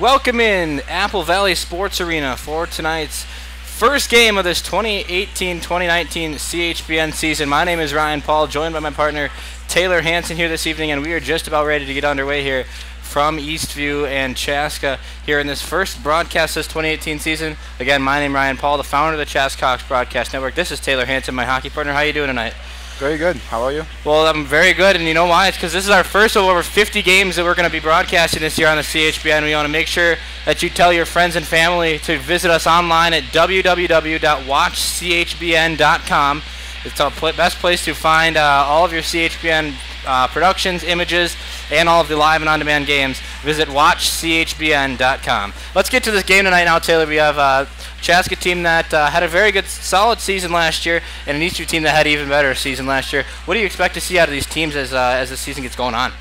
Welcome in Apple Valley Sports Arena for tonight's first game of this 2018-2019 CHBN season. My name is Ryan Paul, joined by my partner Taylor Hansen here this evening, and we are just about ready to get underway here from Eastview and Chaska here in this first broadcast this 2018 season. Again, my name is Ryan Paul, the founder of the Chaska Broadcast Network. This is Taylor Hansen, my hockey partner. How are you doing tonight? Very good. How are you? Well, I'm very good, and you know why? It's because this is our first of over 50 games that we're going to be broadcasting this year on the CHBN. We want to make sure that you tell your friends and family to visit us online at www.watchchbn.com. It's the best place to find all of your CHBN productions, images, and all of the live and on-demand games. Visit watchchbn.com. Let's get to this game tonight now, Taylor. We have Chaska team that had a very good, solid season last year, and an Eastview team that had an even better season last year. What do you expect to see out of these teams as the season gets going on?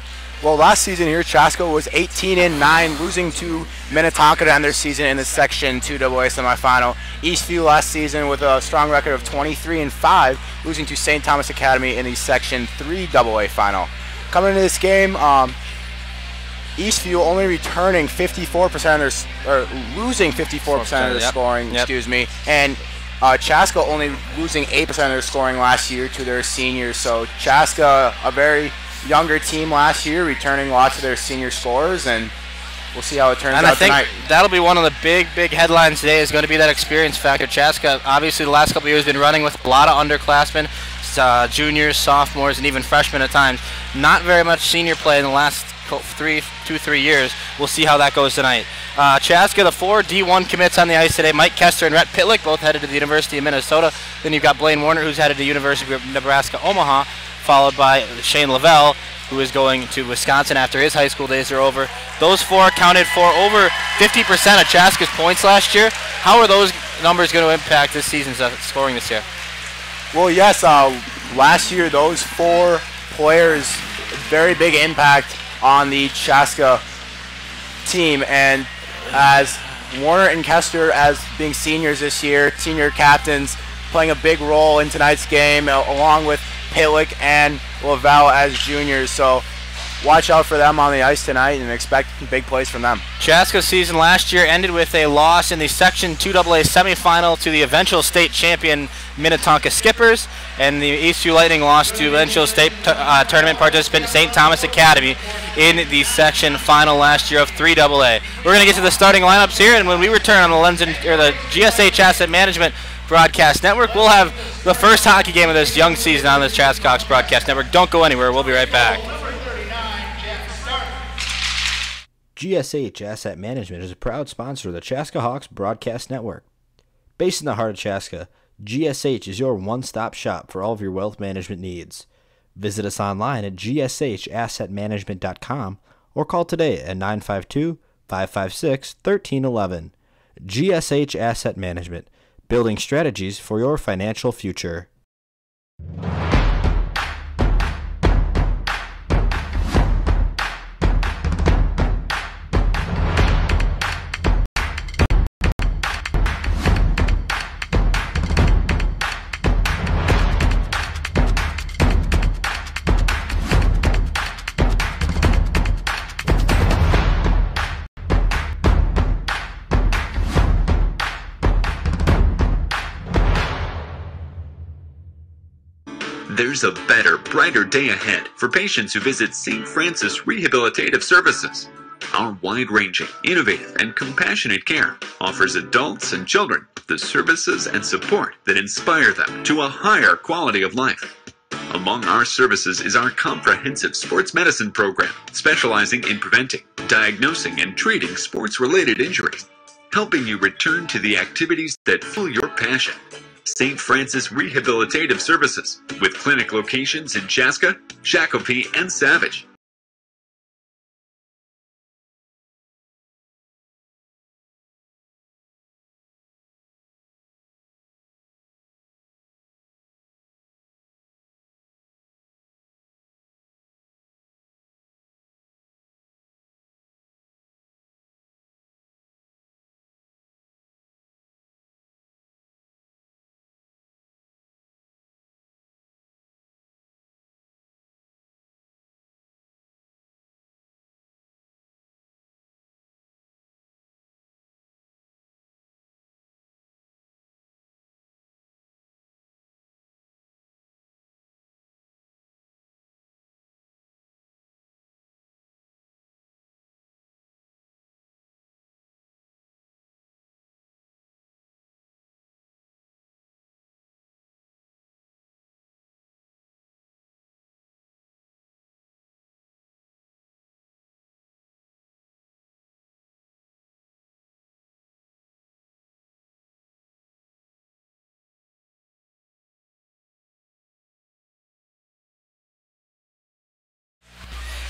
Well, last season here, Chaska was 18-9, losing to Minnetonka to end their season in the Section 2AA semifinal. Eastview last season with a strong record of 23-5, losing to St. Thomas Academy in the Section 3AA final. Coming into this game, Eastview only returning 54% of their, losing 54% of their scoring, excuse me, and Chaska only losing 8% of their scoring last year to their seniors. So Chaska, a very younger team last year, returning lots of their senior scorers, and we'll see how it turns out tonight. I think that'll be one of the big headlines today is going to be that experience factor. Chaska, obviously, the last couple of years, been running with a lot of underclassmen, juniors, sophomores, and even freshmen at times. Not very much senior play in the last 2-3 years. We'll see how that goes tonight. Chaska, the 4 D1 commits on the ice today. Mike Kester and Rhett Pitlick, both headed to the University of Minnesota. Then you've got Blaine Warner, who's headed to the University of Nebraska Omaha, followed by Shane Lavelle, who is going to Wisconsin after his high school days are over. Those 4 accounted for over 50% of Chaska's points last year. How are those numbers going to impact this season's scoring this year? Well, yes, last year those 4 players, very big impact on the Chaska team, and as Warner and Kester, as being seniors this year, senior captains, playing a big role in tonight's game, along with Pitlick and Lavelle as juniors. So watch out for them on the ice tonight and expect big plays from them. Chaska's season last year ended with a loss in the Section 2AA semifinal to the eventual state champion Minnetonka Skippers, and the Eastview Lightning lost to eventual state tournament participant St. Thomas Academy in the section final last year of 3AA. We're going to get to the starting lineups here, and when we return on the GSH Asset Management Broadcast Network, we'll have the first hockey game of this young season on the Chaska Broadcast Network. Don't go anywhere. We'll be right back. GSH Asset Management is a proud sponsor of the Chaska Hawks Broadcast Network. Based in the heart of Chaska, GSH is your one-stop shop for all of your wealth management needs. Visit us online at gshassetmanagement.com or call today at 952-556-1311. GSH Asset Management, building strategies for your financial future. There's a better, brighter day ahead for patients who visit St. Francis Rehabilitative Services. Our wide-ranging, innovative, and compassionate care offers adults and children the services and support that inspire them to a higher quality of life. Among our services is our comprehensive sports medicine program, specializing in preventing, diagnosing, and treating sports-related injuries, helping you return to the activities that fuel your passion. St. Francis Rehabilitative Services, with clinic locations in Chaska, Shakopee, and Savage.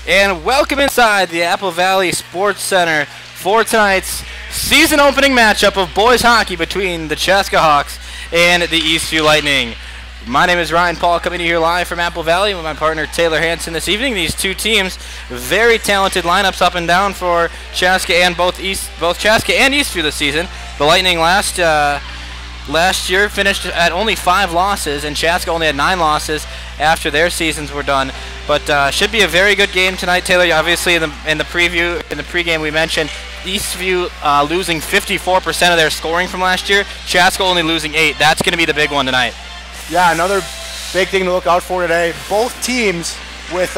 And welcome inside the Apple Valley Sports Center for tonight's season opening matchup of boys hockey between the Chaska Hawks and the Eastview Lightning. My name is Ryan Paul, coming to you here live from Apple Valley with my partner Taylor Hanson this evening. These two teams, very talented lineups up and down for Chaska and both Chaska and Eastview this season. The Lightning last year finished at only 5 losses, and Chaska only had 9 losses after their seasons were done. But should be a very good game tonight, Taylor. Obviously, in the pregame, we mentioned Eastview losing 54% of their scoring from last year. Chaska only losing 8. That's going to be the big one tonight. Yeah, another big thing to look out for today. Both teams with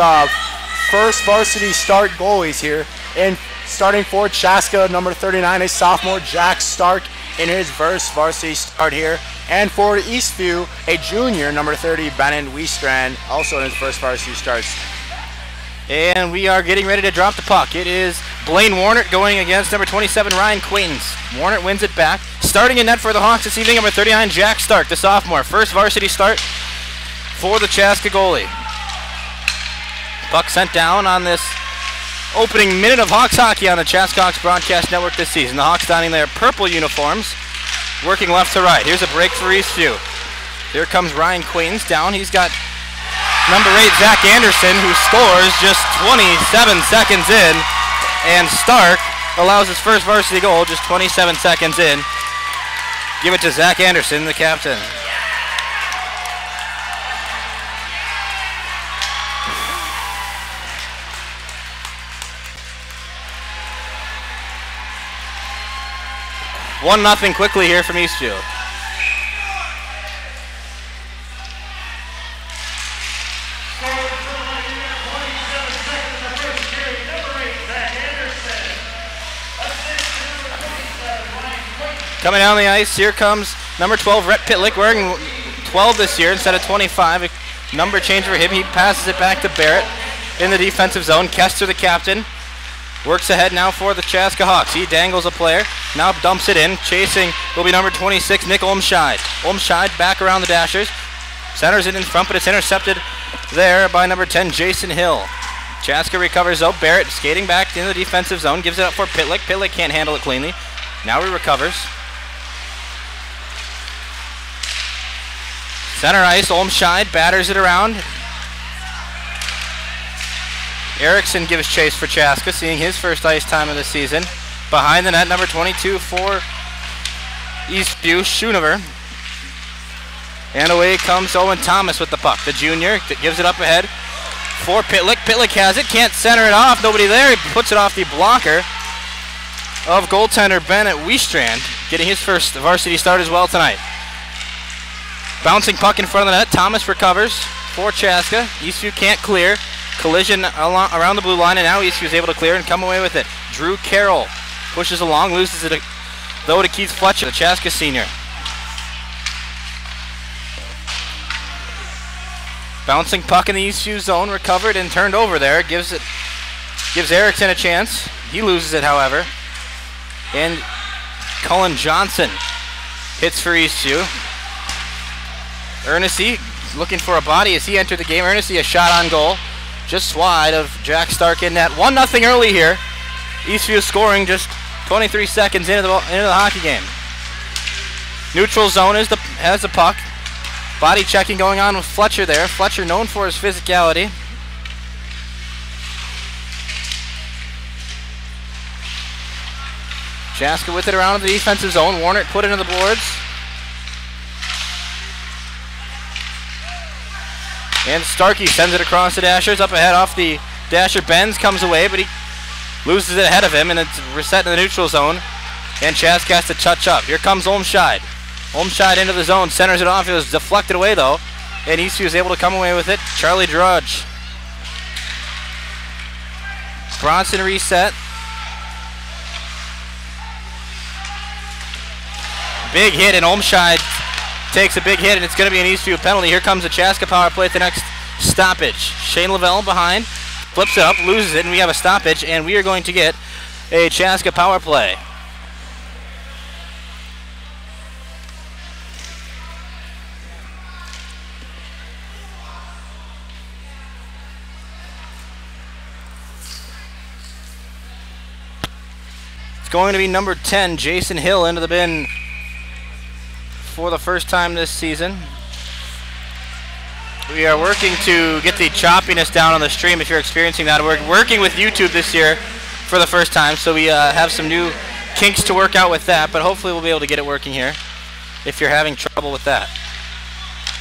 first varsity start goalies here. And starting for Chaska, number 39, a sophomore, Jack Stark, in his first varsity start here. And for Eastview, a junior, number 30, Bennett Wiestrand, also in his first varsity starts. And we are getting ready to drop the puck. It is Blaine Warnert going against number 27, Ryan Quaintance. Warnert wins it back. Starting in net for the Hawks this evening, number 39, Jack Stark, the sophomore. First varsity start for the Chaska goalie. Puck sent down on this opening minute of Hawks hockey on the Chaska Hawks broadcast network this season. The Hawks donning their purple uniforms, working left to right. Here's a break for Eastview. Here comes Ryan Quaintance down. He's got number 8, Zach Anderson, who scores just 27 seconds in. And Stark allows his first varsity goal just 27 seconds in. Give it to Zach Anderson, the captain. One nothing quickly here from Eastview. Coming down the ice, here comes number 12, Rhett Pitlick, wearing 12 this year instead of 25. A number change for him. He passes it back to Barrett in the defensive zone. Kester, the captain, works ahead now for the Chaska Hawks. He dangles a player, now dumps it in. Chasing will be number 26, Nick Olmscheid. Olmscheid back around the Dashers. Centers it in front, but it's intercepted there by number 10, Jason Hill. Chaska recovers though. Barrett skating back in the defensive zone, gives it up for Pitlick. Pitlick can't handle it cleanly. Now he recovers. Center ice, Olmscheid batters it around. Erickson gives chase for Chaska, seeing his first ice time of the season. Behind the net, number 22 for Eastview, Schoonover. And away comes Owen Thomas with the puck. The junior that gives it up ahead for Pitlick. Pitlick has it, can't center it off. Nobody there. He puts it off the blocker of goaltender Bennett Wiestrand, getting his first varsity start as well tonight. Bouncing puck in front of the net. Thomas recovers for Chaska. Eastview can't clear. Collision around the blue line, and now Eastview is able to clear and come away with it. Drew Carroll pushes along, loses it though to Keith Fletcher, the Chaska senior. Bouncing puck in the Eastview zone, recovered and turned over there. Gives Erickson a chance. He loses it, however. And Cullen Johnson hits for Eastview. Ernest looking for a body as he entered the game. Ernest a shot on goal, just wide of Jack Stark in net. 1-0 early here. Eastview scoring just 23 seconds into the hockey game. Neutral zone has the puck. Body checking going on with Fletcher there. Fletcher known for his physicality. Chaska with it around the defensive zone. Warnert put into the boards. And Starkey sends it across the Dashers. Up ahead off the Dasher. Benz comes away, but he loses it ahead of him, and it's reset in the neutral zone. And Chaska has to touch up. Here comes Olmscheid. Olmscheid into the zone, centers it off. It was deflected away, though. And Eastview is able to come away with it. Charlie Drudge. Bronson reset. Big hit, and Olmscheid takes a big hit, and it's going to be an Eastview penalty. Here comes the Chaska power play at the next stoppage. Shane Lavelle behind, flips it up, loses it, and we have a stoppage, and we are going to get a Chaska power play. going to be number 10, Jason Hill, into the bin for the first time this season. We are working to get the choppiness down on the stream if you're experiencing that. We're working with YouTube this year for the first time, so we have some new kinks to work out with that, but hopefully we'll be able to get it working here if you're having trouble with that.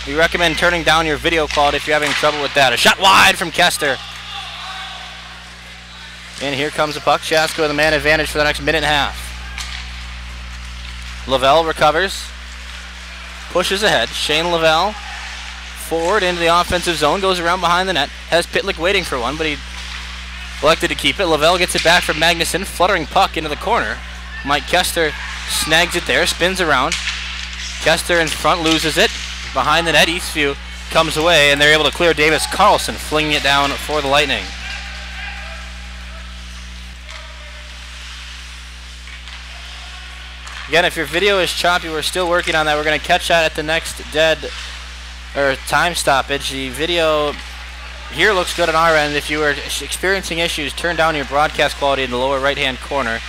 We recommend turning down your video quality if you're having trouble with that. A shot wide from Kester. And here comes the puck. Chaska with a man advantage for the next minute and a half. Lavelle recovers. Pushes ahead. Shane Lavelle forward into the offensive zone. Goes around behind the net. Has Pitlick waiting for one, but he elected to keep it. Lavelle gets it back from Magnuson. Fluttering puck into the corner. Mike Kester snags it there. Spins around. Kester in front loses it. Behind the net, Eastview comes away, and they're able to clear Davis Carlson, flinging it down for the Lightning. Again, if your video is choppy, we're still working on that. We're going to catch that at the next time stoppage. The video here looks good on our end. If you are experiencing issues, turn down your broadcast quality in the lower right-hand corner.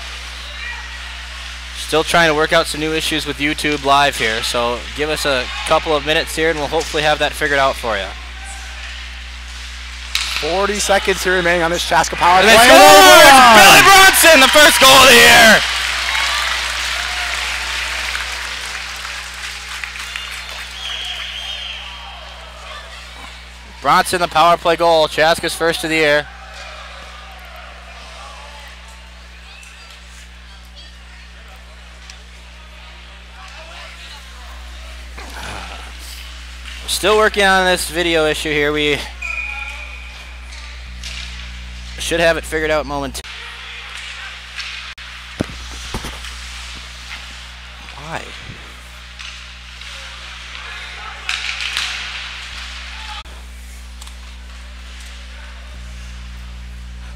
Still trying to work out some new issues with YouTube Live here, so give us a couple of minutes here and we'll hopefully have that figured out for you. 40 seconds here remaining on this Chaska power play. Billy Bronson, the first goal of the year! Bronson, the power play goal. Chaska's first of the year. Still working on this video issue here. We should have it figured out momentarily. Why?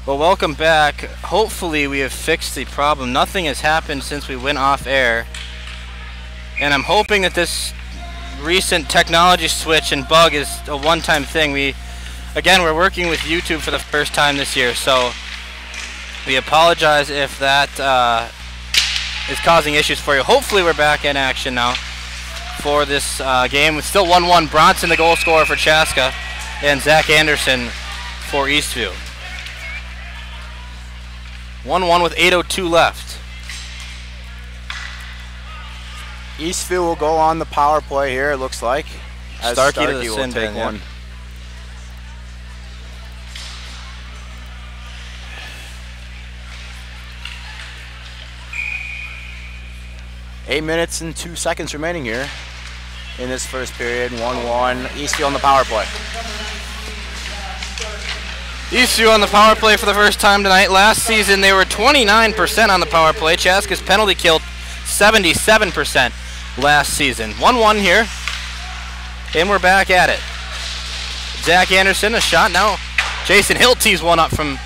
Well, welcome back. Hopefully we have fixed the problem. Nothing has happened since we went off air. And I'm hoping that this recent technology switch and bug is a one-time thing. We're working with YouTube for the first time this year, so we apologize if that is causing issues for you. Hopefully we're back in action now for this game. It's still 1-1. Bronson the goal scorer for Chaska and Zach Anderson for Eastview. 1-1 with 8:02 left. Eastview will go on the power play here, it looks like. As Starkey to the will sin take bin, one. yeah. Eight minutes and 2 seconds remaining here in this first period. 1-1. Eastview on the power play. Eastview on the power play for the first time tonight. Last season they were 29% on the power play. Chaska's penalty kill 77% last season. 1-1 here, and we're back at it. Zach Anderson, a shot now. Jason Hill tees one up from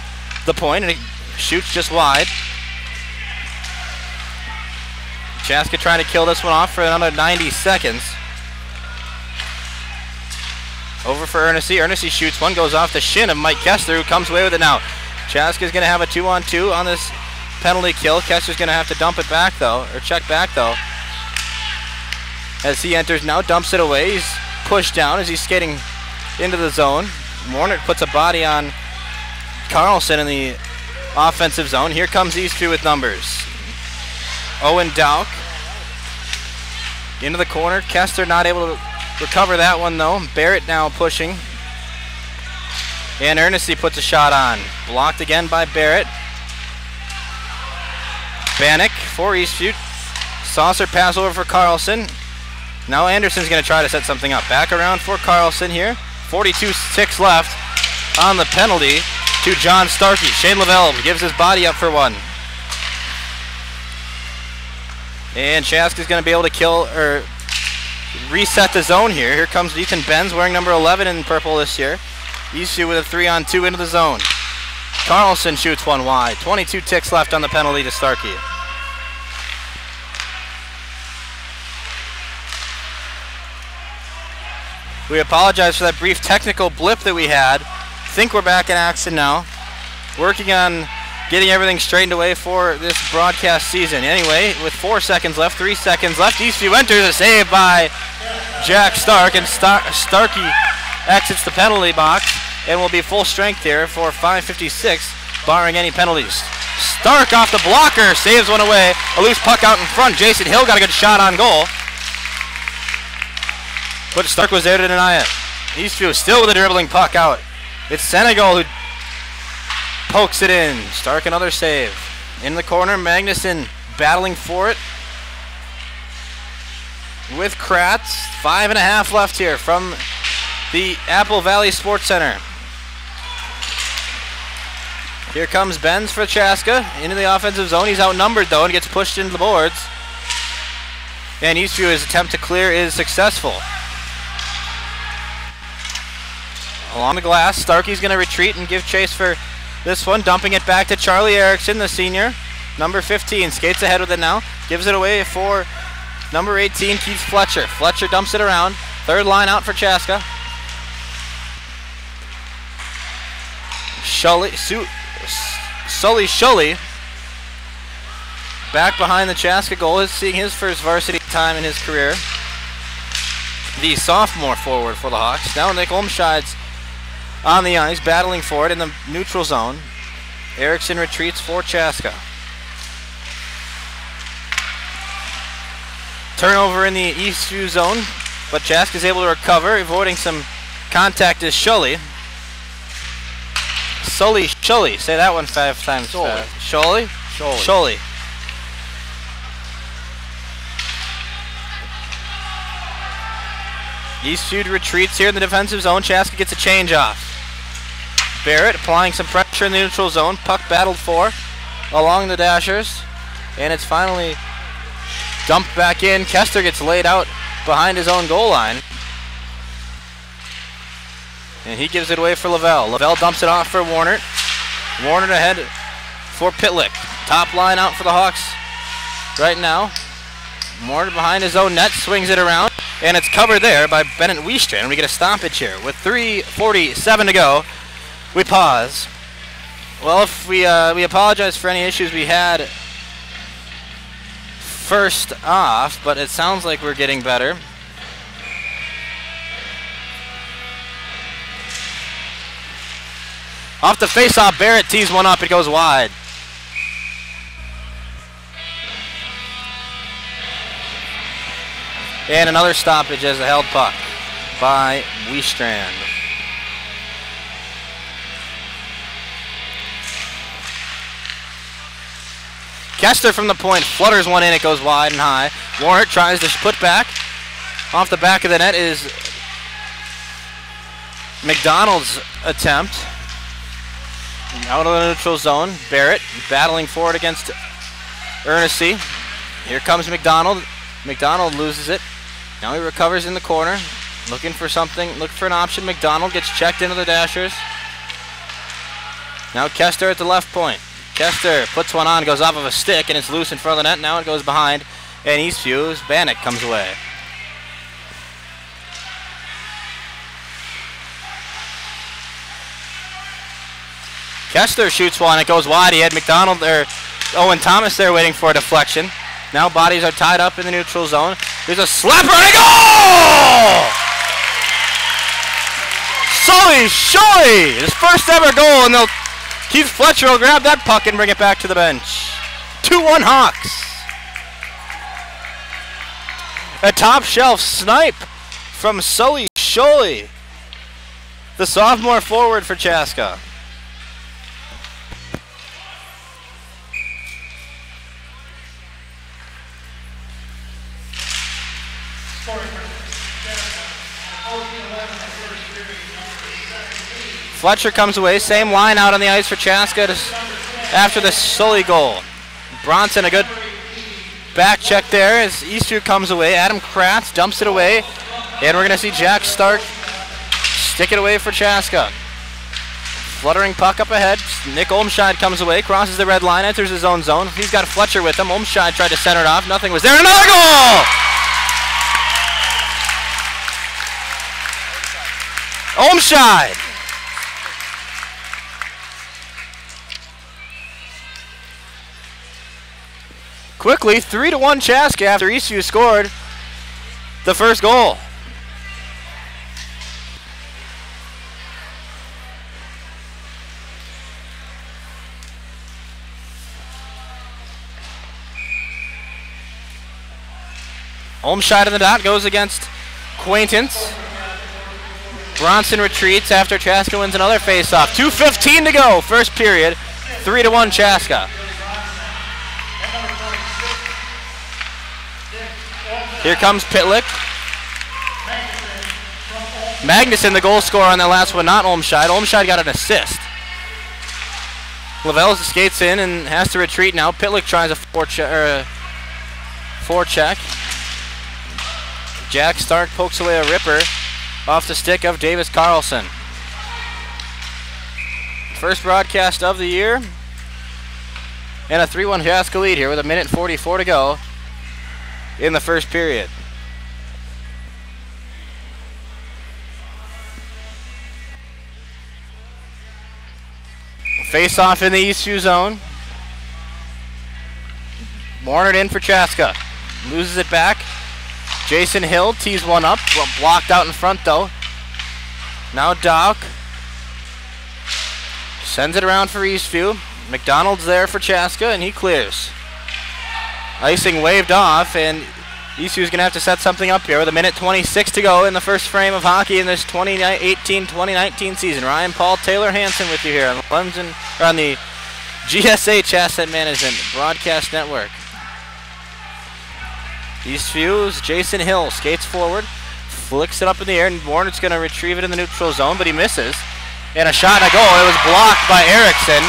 the point, and he shoots just wide. Chaska trying to kill this one off for another 90 seconds. Over for Ernest. Ernest shoots one, goes off the shin of Mike Kester, who comes away with it now. Chaska's going to have a 2-on-2 on this penalty kill. Kester's going to have to dump it back, though, or check back, though. As he enters now, dumps it away. He's pushed down as he's skating into the zone. Warner puts a body on Carlson in the offensive zone. Here comes Eastview with numbers. Owen Dowk into the corner. Kester not able to recover that one, though. Barrett now pushing. And Ernest puts a shot on. Blocked again by Barrett. Bannock for Eastview. Saucer pass over for Carlson. Now Anderson's going to try to set something up. Back around for Carlson here. 42 ticks left on the penalty to John Starkey. Shane Lavelle gives his body up for one. And Chaska's going to be able to kill or reset the zone here. Here comes Ethan Benz wearing number 11 in purple this year. Eastview with a 3-on-2 into the zone. Carlson shoots one wide. 22 ticks left on the penalty to Starkey. We apologize for that brief technical blip that we had. Think we're back in action now. Working on getting everything straightened away for this broadcast season. Anyway, with 4 seconds left, 3 seconds left, Eastview enters, a save by Jack Stark, and Starkey exits the penalty box and will be full strength here for 5:56, barring any penalties. Stark off the blocker, saves one away. A loose puck out in front. Jason Hill got a good shot on goal, but Stark was there to deny it. Eastview still with a dribbling puck out. It's Senegal who pokes it in. Stark another save. In the corner, Magnuson battling for it with Kratz. 5.5 left here from the Apple Valley Sports Center. Here comes Benz for Chaska into the offensive zone. He's outnumbered though and gets pushed into the boards. And Eastview's attempt to clear is successful. Along the glass, Starkey's going to retreat and give chase for this one, dumping it back to Charlie Erickson, the senior. Number 15 skates ahead with it now, gives it away for number 18, Keith Fletcher. Fletcher dumps it around. Third line out for Chaska. Sully Shully back behind the Chaska goal, is seeing his first varsity time in his career. The sophomore forward for the Hawks. Now Nick Olmscheid's on the ice, battling for it in the neutral zone. Erickson retreats for Chaska. Turnover in the Eastview zone, but Chaska is able to recover, avoiding some contact is Shully. Shully. Say that one 5 times fast. Shully? Shully. Eastview retreats here in the defensive zone. Chaska gets a change off. Barrett applying some pressure in the neutral zone. Puck battled for along the dashers. And it's finally dumped back in. Kester gets laid out behind his own goal line. And he gives it away for Lavelle. Lavelle dumps it off for Warner. Warner ahead for Pitlick. Top line out for the Hawks right now. Warner behind his own net, swings it around. And it's covered there by Bennett Wiestrand. We get a stoppage here with 3:47 to go. We pause. Well, if we apologize for any issues we had first off, but it sounds like we're getting better. Off the face-off, Barrett tees one up. It goes wide. And another stoppage as a held puck by Wiestrand. Kester from the point flutters one in. It goes wide and high. Warner tries to put back. Off the back of the net is McDonald's attempt. Out of the neutral zone. Barrett battling for it against Ernestine. Here comes McDonald. McDonald loses it. Now he recovers in the corner. Looking for something. Looking for an option. McDonald gets checked into the dashers. Now Kester at the left point. Kester puts one on, goes off of a stick, and it's loose in front of the net. Now it goes behind. And Eastview's Bannock comes away. Kester shoots one. It goes wide. He had McDonald there, Owen Thomas there waiting for a deflection. Now bodies are tied up in the neutral zone. There's a slapper and a goal! Sully Shoy! His first ever goal, and Keith Fletcher will grab that puck and bring it back to the bench. 2-1 Hawks. A top shelf snipe from Sully Shoy, the sophomore forward for Chaska. Fletcher comes away, same line out on the ice for Chaska after the Sully goal. Bronson, a good back check there as Eastview comes away. Adam Kratz dumps it away, and we're going to see Jack Stark stick it away for Chaska. Fluttering puck up ahead. Nick Olmscheid comes away, crosses the red line, enters his own zone. He's got Fletcher with him. Olmscheid tried to center it off. Nothing was there. Another goal! Olmscheid! quickly 3-1 Chaska after Eastview scored the first goal. Olmscheid in the dot goes against Quaintance. Bronson retreats after Chaska wins another faceoff. 2:15 to go, first period. 3-1 Chaska. Here comes Pitlick. Magnuson, the goal scorer on that last one, not Olmscheid. Olmscheid got an assist. Lavelle skates in and has to retreat now. Pitlick tries a forecheck. Jack Stark pokes away a ripper off the stick of Davis Carlson. First broadcast of the year. And a 3-1 Chaska lead here with 1:44 to go in the first period. Face off in the Eastview zone. Warner in for Chaska. Loses it back. Jason Hill tees one up. Blocked out in front though. Now Dock. Sends it around for Eastview. McDonald's there for Chaska and he clears. Icing waved off and Eastview's going to have to set something up here with 1:26 to go in the first frame of hockey in this 2018-2019 season. Ryan Paul Taylor Hansen with you here on the GSH Asset Management Broadcast Network. Eastview's Jason Hill skates forward, flicks it up in the air, and Warner's going to retrieve it in the neutral zone, but he misses. And a shot and a goal. It was blocked by Erickson,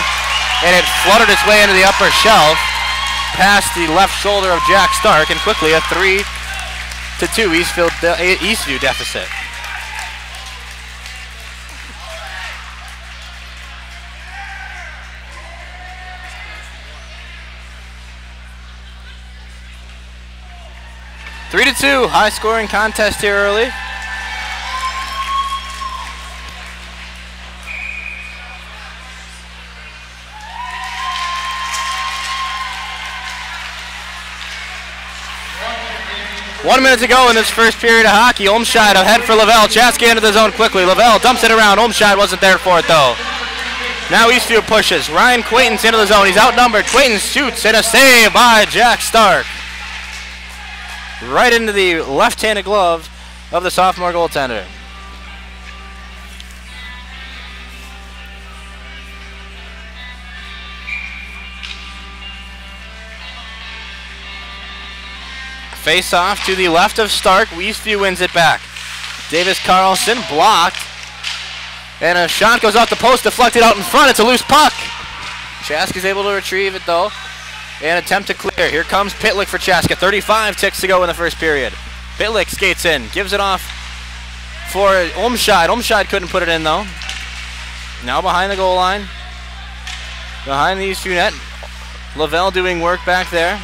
and it fluttered its way into the upper shelf, past the left shoulder of Jack Stark, and quickly a 3-2 Eastview deficit. Three to 2, high scoring contest here early. One minute to go in this first period of hockey. Olmscheid ahead for Lavelle. Chaska into the zone quickly. Lavelle dumps it around. Olmscheid wasn't there for it though. Now Eastview pushes. Ryan Quaintance into the zone. He's outnumbered. Quaintance shoots and a save by Jack Stark. Right into the left-handed glove of the sophomore goaltender. Face off to the left of Stark. Eastview wins it back. Davis Carlson blocked. And a shot goes off the post, deflected out in front. It's a loose puck. Chaska's able to retrieve it though. And attempt to clear. Here comes Pitlick for Chaska. 35 ticks to go in the first period. Pitlick skates in. Gives it off for Olmscheid. Olmscheid couldn't put it in though. Now behind the goal line. Behind the Eastview net. Lavelle doing work back there.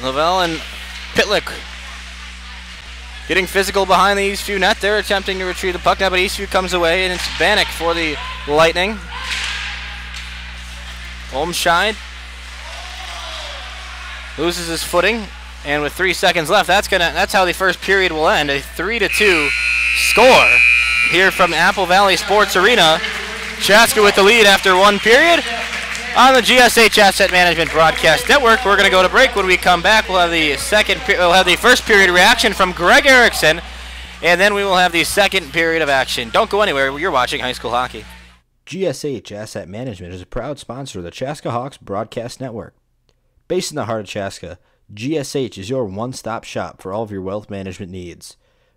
Lavelle and Pitlick getting physical behind the Eastview net. They're attempting to retrieve the puck now, but Eastview comes away, and it's Bannock for the Lightning. Olmscheid loses his footing, and with 3 seconds left, that's how the first period will end. A 3-2 score here from Apple Valley Sports Arena. Chaska with the lead after one period. On the GSH Asset Management Broadcast Network, we're going to go to break. When we come back, we'll have the first period reaction from Greg Erickson, and then we will have the second period of action. Don't go anywhere. You're watching high school hockey. GSH Asset Management is a proud sponsor of the Chaska Hawks Broadcast Network. Based in the heart of Chaska, GSH is your one-stop shop for all of your wealth management needs.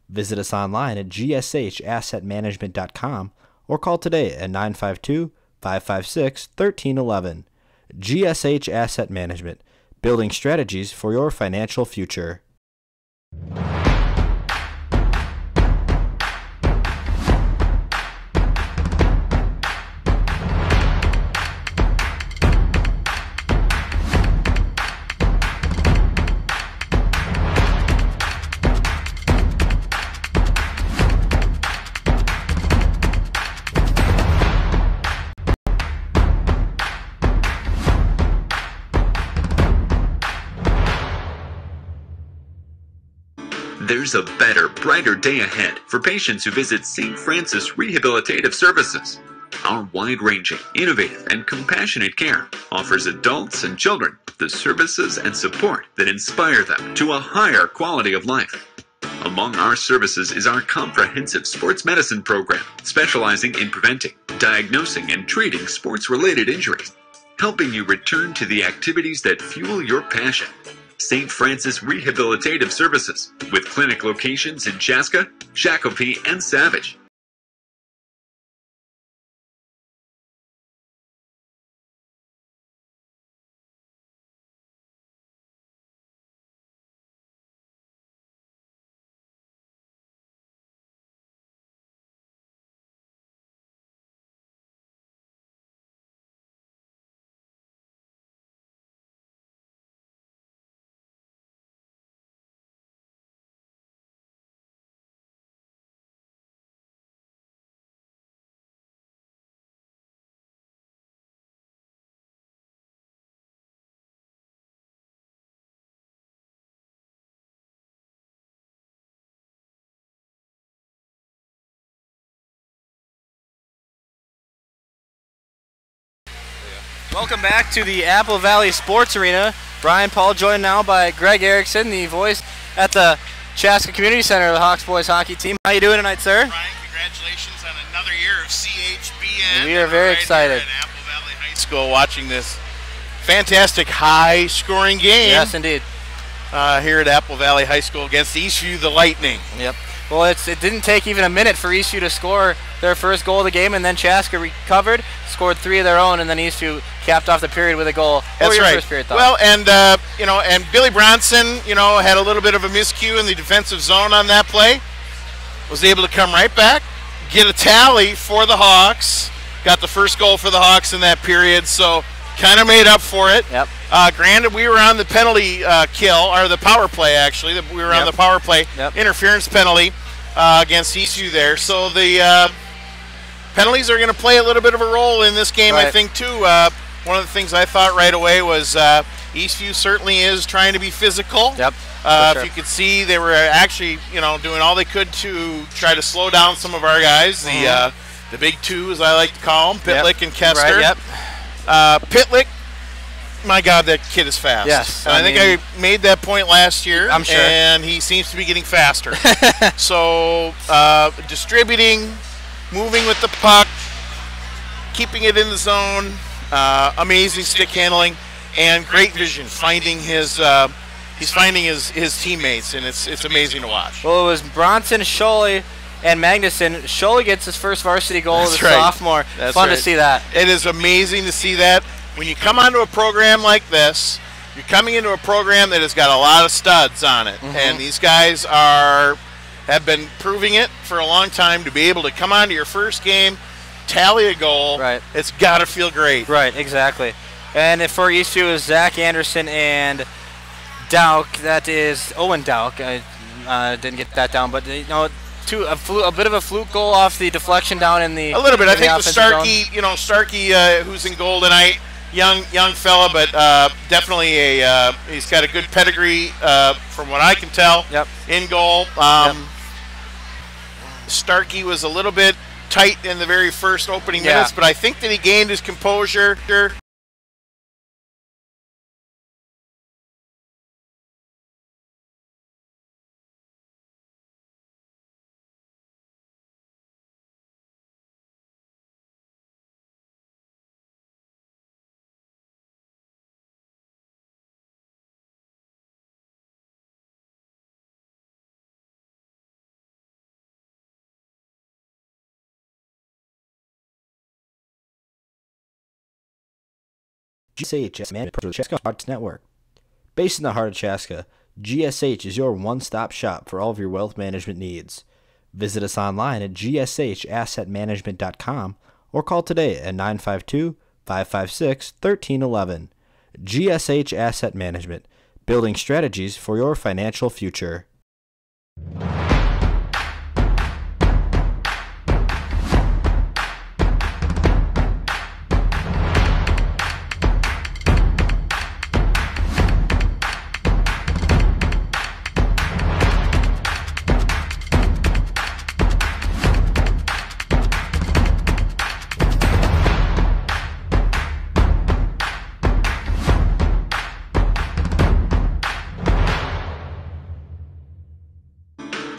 Visit us online at gshassetmanagement.com or call today at 952-556-1311. GSH Asset Management, building strategies for your financial future. There's a better, brighter day ahead for patients who visit St. Francis Rehabilitative Services. Our wide-ranging, innovative, and compassionate care offers adults and children the services and support that inspire them to a higher quality of life. Among our services is our comprehensive sports medicine program, specializing in preventing, diagnosing, and treating sports-related injuries, helping you return to the activities that fuel your passion. St. Francis Rehabilitative Services, with clinic locations in Chaska, Shakopee, and Savage. Welcome back to the Apple Valley Sports Arena. Brian Paul joined now by Greg Erickson, the voice at the Chaska Community Center of the Hawks boys hockey team. How you doing tonight, sir? Brian, congratulations on another year of CHBN. We are very excited. Here at Apple Valley High School, watching this fantastic high-scoring game. Yes, indeed. Here at Apple Valley High School against Eastview, the Lightning. Yep. Well, it didn't take even a minute for Eastview to score their first goal of the game, and then Chaska recovered, scored 3 of their own, and then Eastview capped off the period with a goal. What were your first period thoughts? Well, and and Billy Bronson, had a little bit of a miscue in the defensive zone on that play. Was able to come right back, get a tally for the Hawks. Got the first goal for the Hawks in that period, so kind of made up for it. Yep. Granted, we were on the penalty kill, or the power play, actually. We were on the power play interference penalty against Eastview there. So the penalties are going to play a little bit of a role in this game, I think, too. One of the things I thought right away was Eastview certainly is trying to be physical. Yep. If you could see, they were actually, doing all they could to try to slow down some of our guys. The big two, as I like to call them, Pitlick and Kester. Right, Pitlick, my God, that kid is fast. Yes. And I think I made that point last year. I'm sure. And he seems to be getting faster. So, distributing, moving with the puck, keeping it in the zone, amazing stick handling, and great vision, finding his teammates, and it's amazing to watch. Well, it was Bronson, Scholey, and Magnuson. Scholey gets his first varsity goal as a sophomore. Fun to see that. It is amazing to see that. When you come onto a program like this, you're coming into a program that has got a lot of studs on it, and these guys have been proving it for a long time. To be able to come onto your first game, tally a goal, it's got to feel great. Right, exactly. And for Eastview is Zach Anderson and Dowk. That is Owen Dowk. I didn't get that down, but a bit of a fluke goal off the deflection down in the. A little bit. I think it was Starkey. Starkey, who's in goal tonight. Young fella, but definitely he's got a good pedigree from what I can tell. Yep. In goal. Starkey was a little bit tight in the very first opening minutes, but I think that he gained his composure. GSH managed for the Chaska Hawks Network. Based in the heart of Chaska, GSH is your one-stop shop for all of your wealth management needs. Visit us online at gshassetmanagement.com or call today at 952-556-1311. GSH Asset Management, building strategies for your financial future.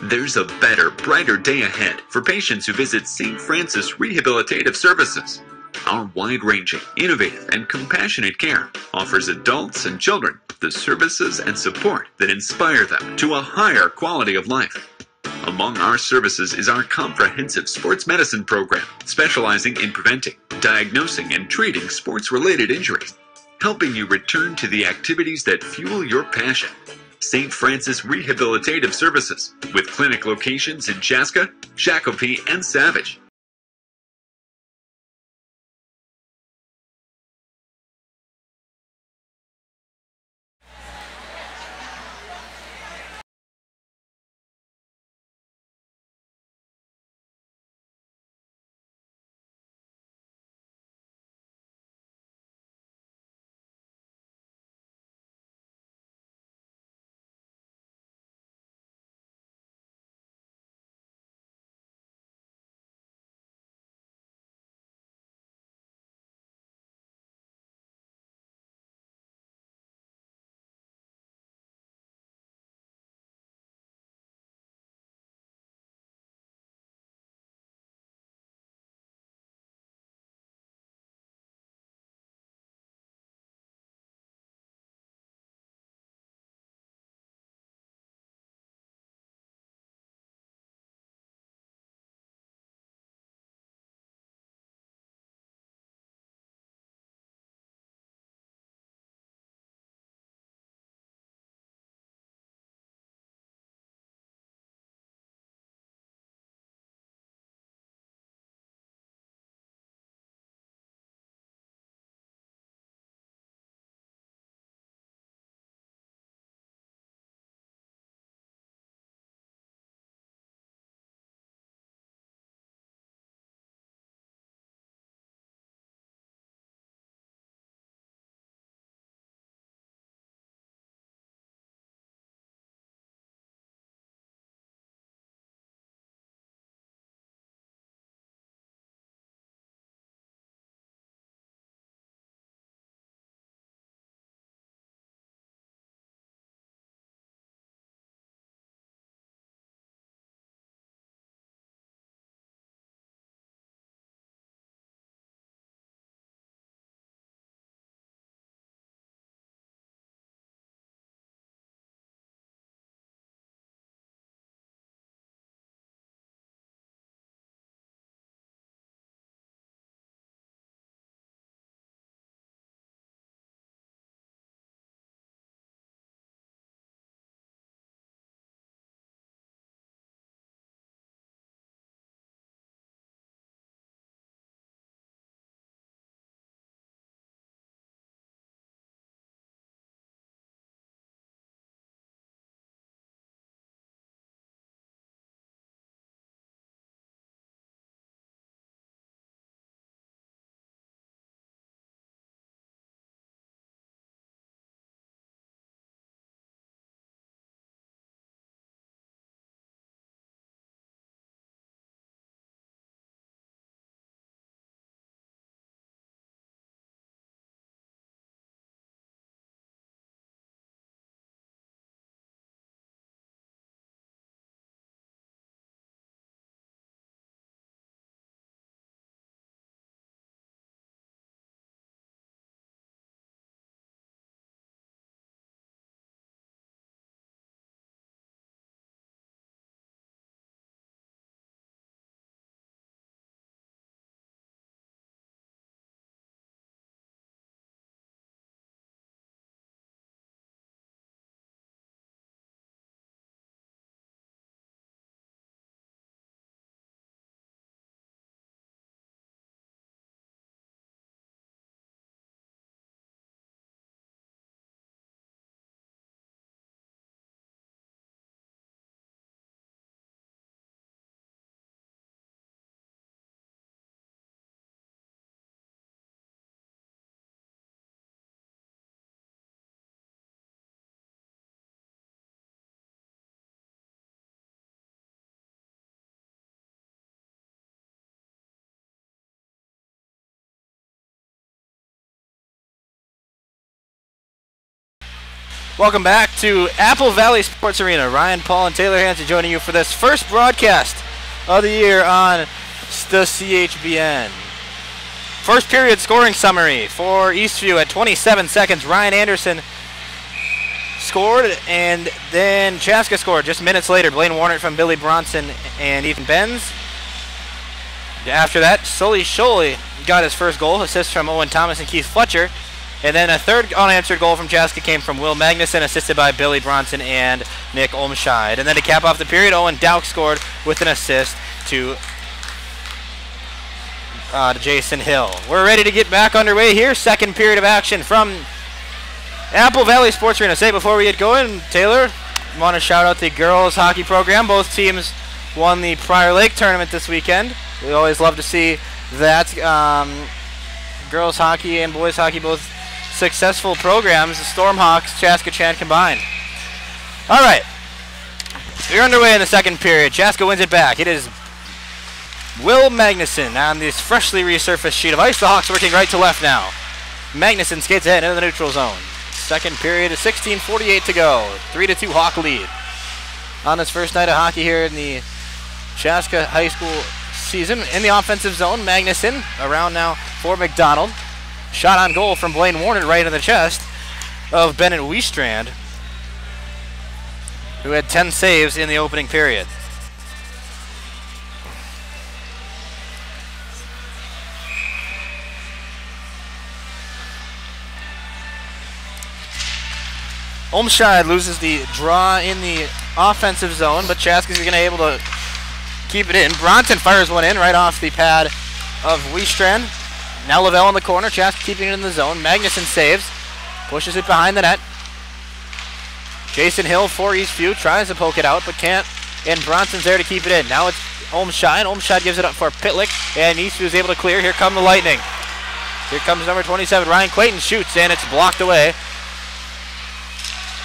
There's a better, brighter day ahead for patients who visit St. Francis Rehabilitative Services. Our wide-ranging, innovative, and compassionate care offers adults and children the services and support that inspire them to a higher quality of life. Among our services is our comprehensive sports medicine program, specializing in preventing, diagnosing, and treating sports-related injuries, helping you return to the activities that fuel your passion. St. Francis Rehabilitative Services, with clinic locations in Chaska, Shakopee, and Savage. Welcome back to Apple Valley Sports Arena. Ryan, Paul, and Taylor Hansen joining you for this first broadcast of the year on the CHBN. First period scoring summary for Eastview at 27 seconds. Ryan Anderson scored, and then Chaska scored just minutes later. Blaine Warner from Billy Bronson and Ethan Benz. After that, Sully Sholey got his first goal, assist from Owen Thomas and Keith Fletcher. And then a third unanswered goal from Chaska came from Will Magnuson, assisted by Billy Bronson and Nick Olmscheid. And then to cap off the period, Owen Dowk scored with an assist to Jason Hill. We're ready to get back underway here. Second period of action from Apple Valley Sports Arena. Say before we get going, Taylor, I want to shout out the girls hockey program. Both teams won the Prior Lake tournament this weekend. We always love to see that. Girls hockey and boys hockey both successful programs, the Stormhawks, Chaska Chan combined. All right, we're underway in the second period. Chaska wins it back. It is Will Magnuson on this freshly resurfaced sheet of ice. The Hawks working right to left now. Magnuson skates ahead into the neutral zone. Second period is 16:48 to go. 3-2 Hawk lead. On this first night of hockey here in the Chaska High School season, in the offensive zone, Magnuson around now for McDonald. Shot on goal from Blaine Warner right in the chest of Bennett Wiestrand, who had 10 saves in the opening period. Olmscheid loses the draw in the offensive zone, but Chaska's going to be able to keep it in. Bronson fires one in right off the pad of Wiestrand. Now Lavelle in the corner. Chaska keeping it in the zone. Magnuson saves. Pushes it behind the net. Jason Hill for Eastview. Tries to poke it out, but can't. And Bronson's there to keep it in. Now it's Olmscheid. Olmscheid gives it up for Pitlick. And Eastview is able to clear. Here come the Lightning. Here comes number 27. Ryan Clayton shoots, and it's blocked away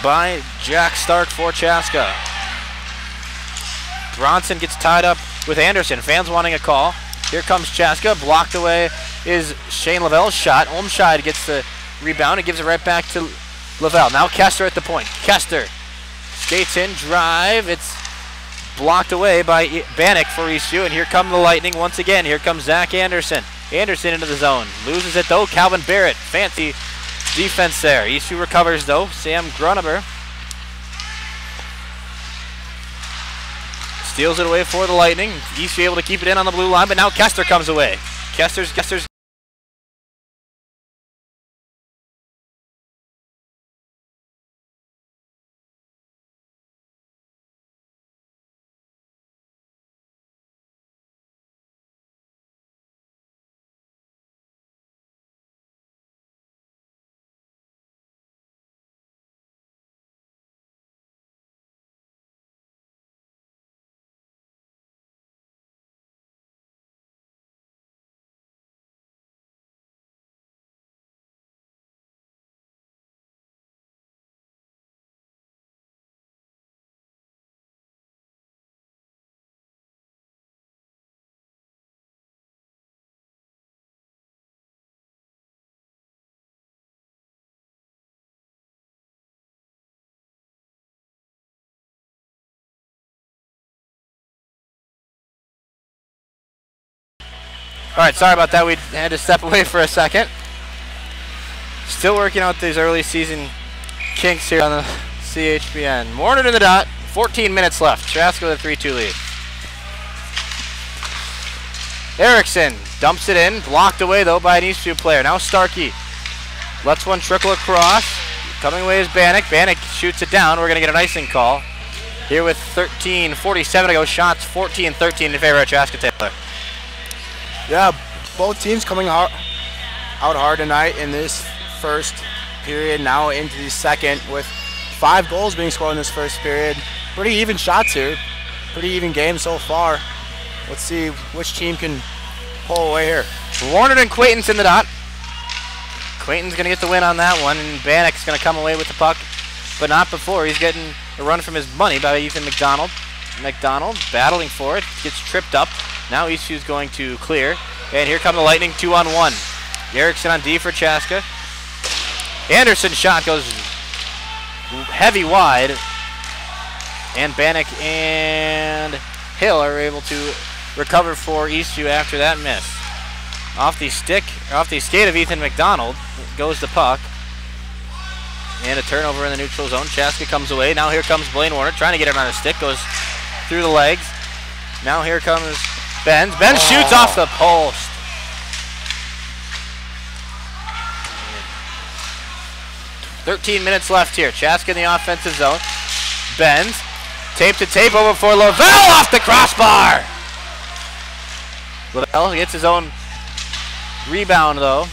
by Jack Stark for Chaska. Bronson gets tied up with Anderson. Fans wanting a call. Here comes Chaska. Blocked away is Shane Lavelle's shot. Olmscheid gets the rebound and gives it right back to Lavelle. Now Kester at the point. Kester skates in, drive. It's blocked away by Bannock for Eastview. And here come the Lightning once again. Here comes Zach Anderson. Anderson into the zone. Loses it though. Calvin Barrett. Fancy defense there. Eastview recovers though. Sam Gruneber steals it away for the Lightning. Eastview able to keep it in on the blue line, but now Kester comes away. Kester's all right, sorry about that. We had to step away for a second. Still working out these early season kinks here on the CHBN. Warner to the dot. 14 minutes left. Chaska with a 3-2 lead. Erickson dumps it in. Blocked away, though, by an Eastview player. Now Starkey lets one trickle across. Coming away is Bannock. Bannock shoots it down. We're going to get an icing call here with 13:47 to go. Shots 14-13 in favor of Chaska Taylor. Yeah, both teams coming out hard tonight in this first period, now into the second, with 5 goals being scored in this first period. Pretty even shots here. Pretty even game so far. Let's see which team can pull away here. Warner and Quayton's in the dot. Quayton's going to get the win on that one, and Bannock's going to come away with the puck, but not before. He's getting a run from his money by Ethan McDonald. McDonald battling for it, gets tripped up. Now Eastview's going to clear. And here come the Lightning 2-on-1. Erickson on D for Chaska. Anderson's shot goes heavy wide. And Bannock and Hill are able to recover for Eastview after that miss. Off the skate of Ethan McDonald goes the puck. And a turnover in the neutral zone. Chaska comes away. Now here comes Blaine Warner trying to get it on his stick. Goes through the legs. Now here comes Benz. Benz shoots off the post. "13 minutes left here. Chaska in the offensive zone. Benz. Tape to tape over for Lavelle off the crossbar. Lavelle gets his own rebound though.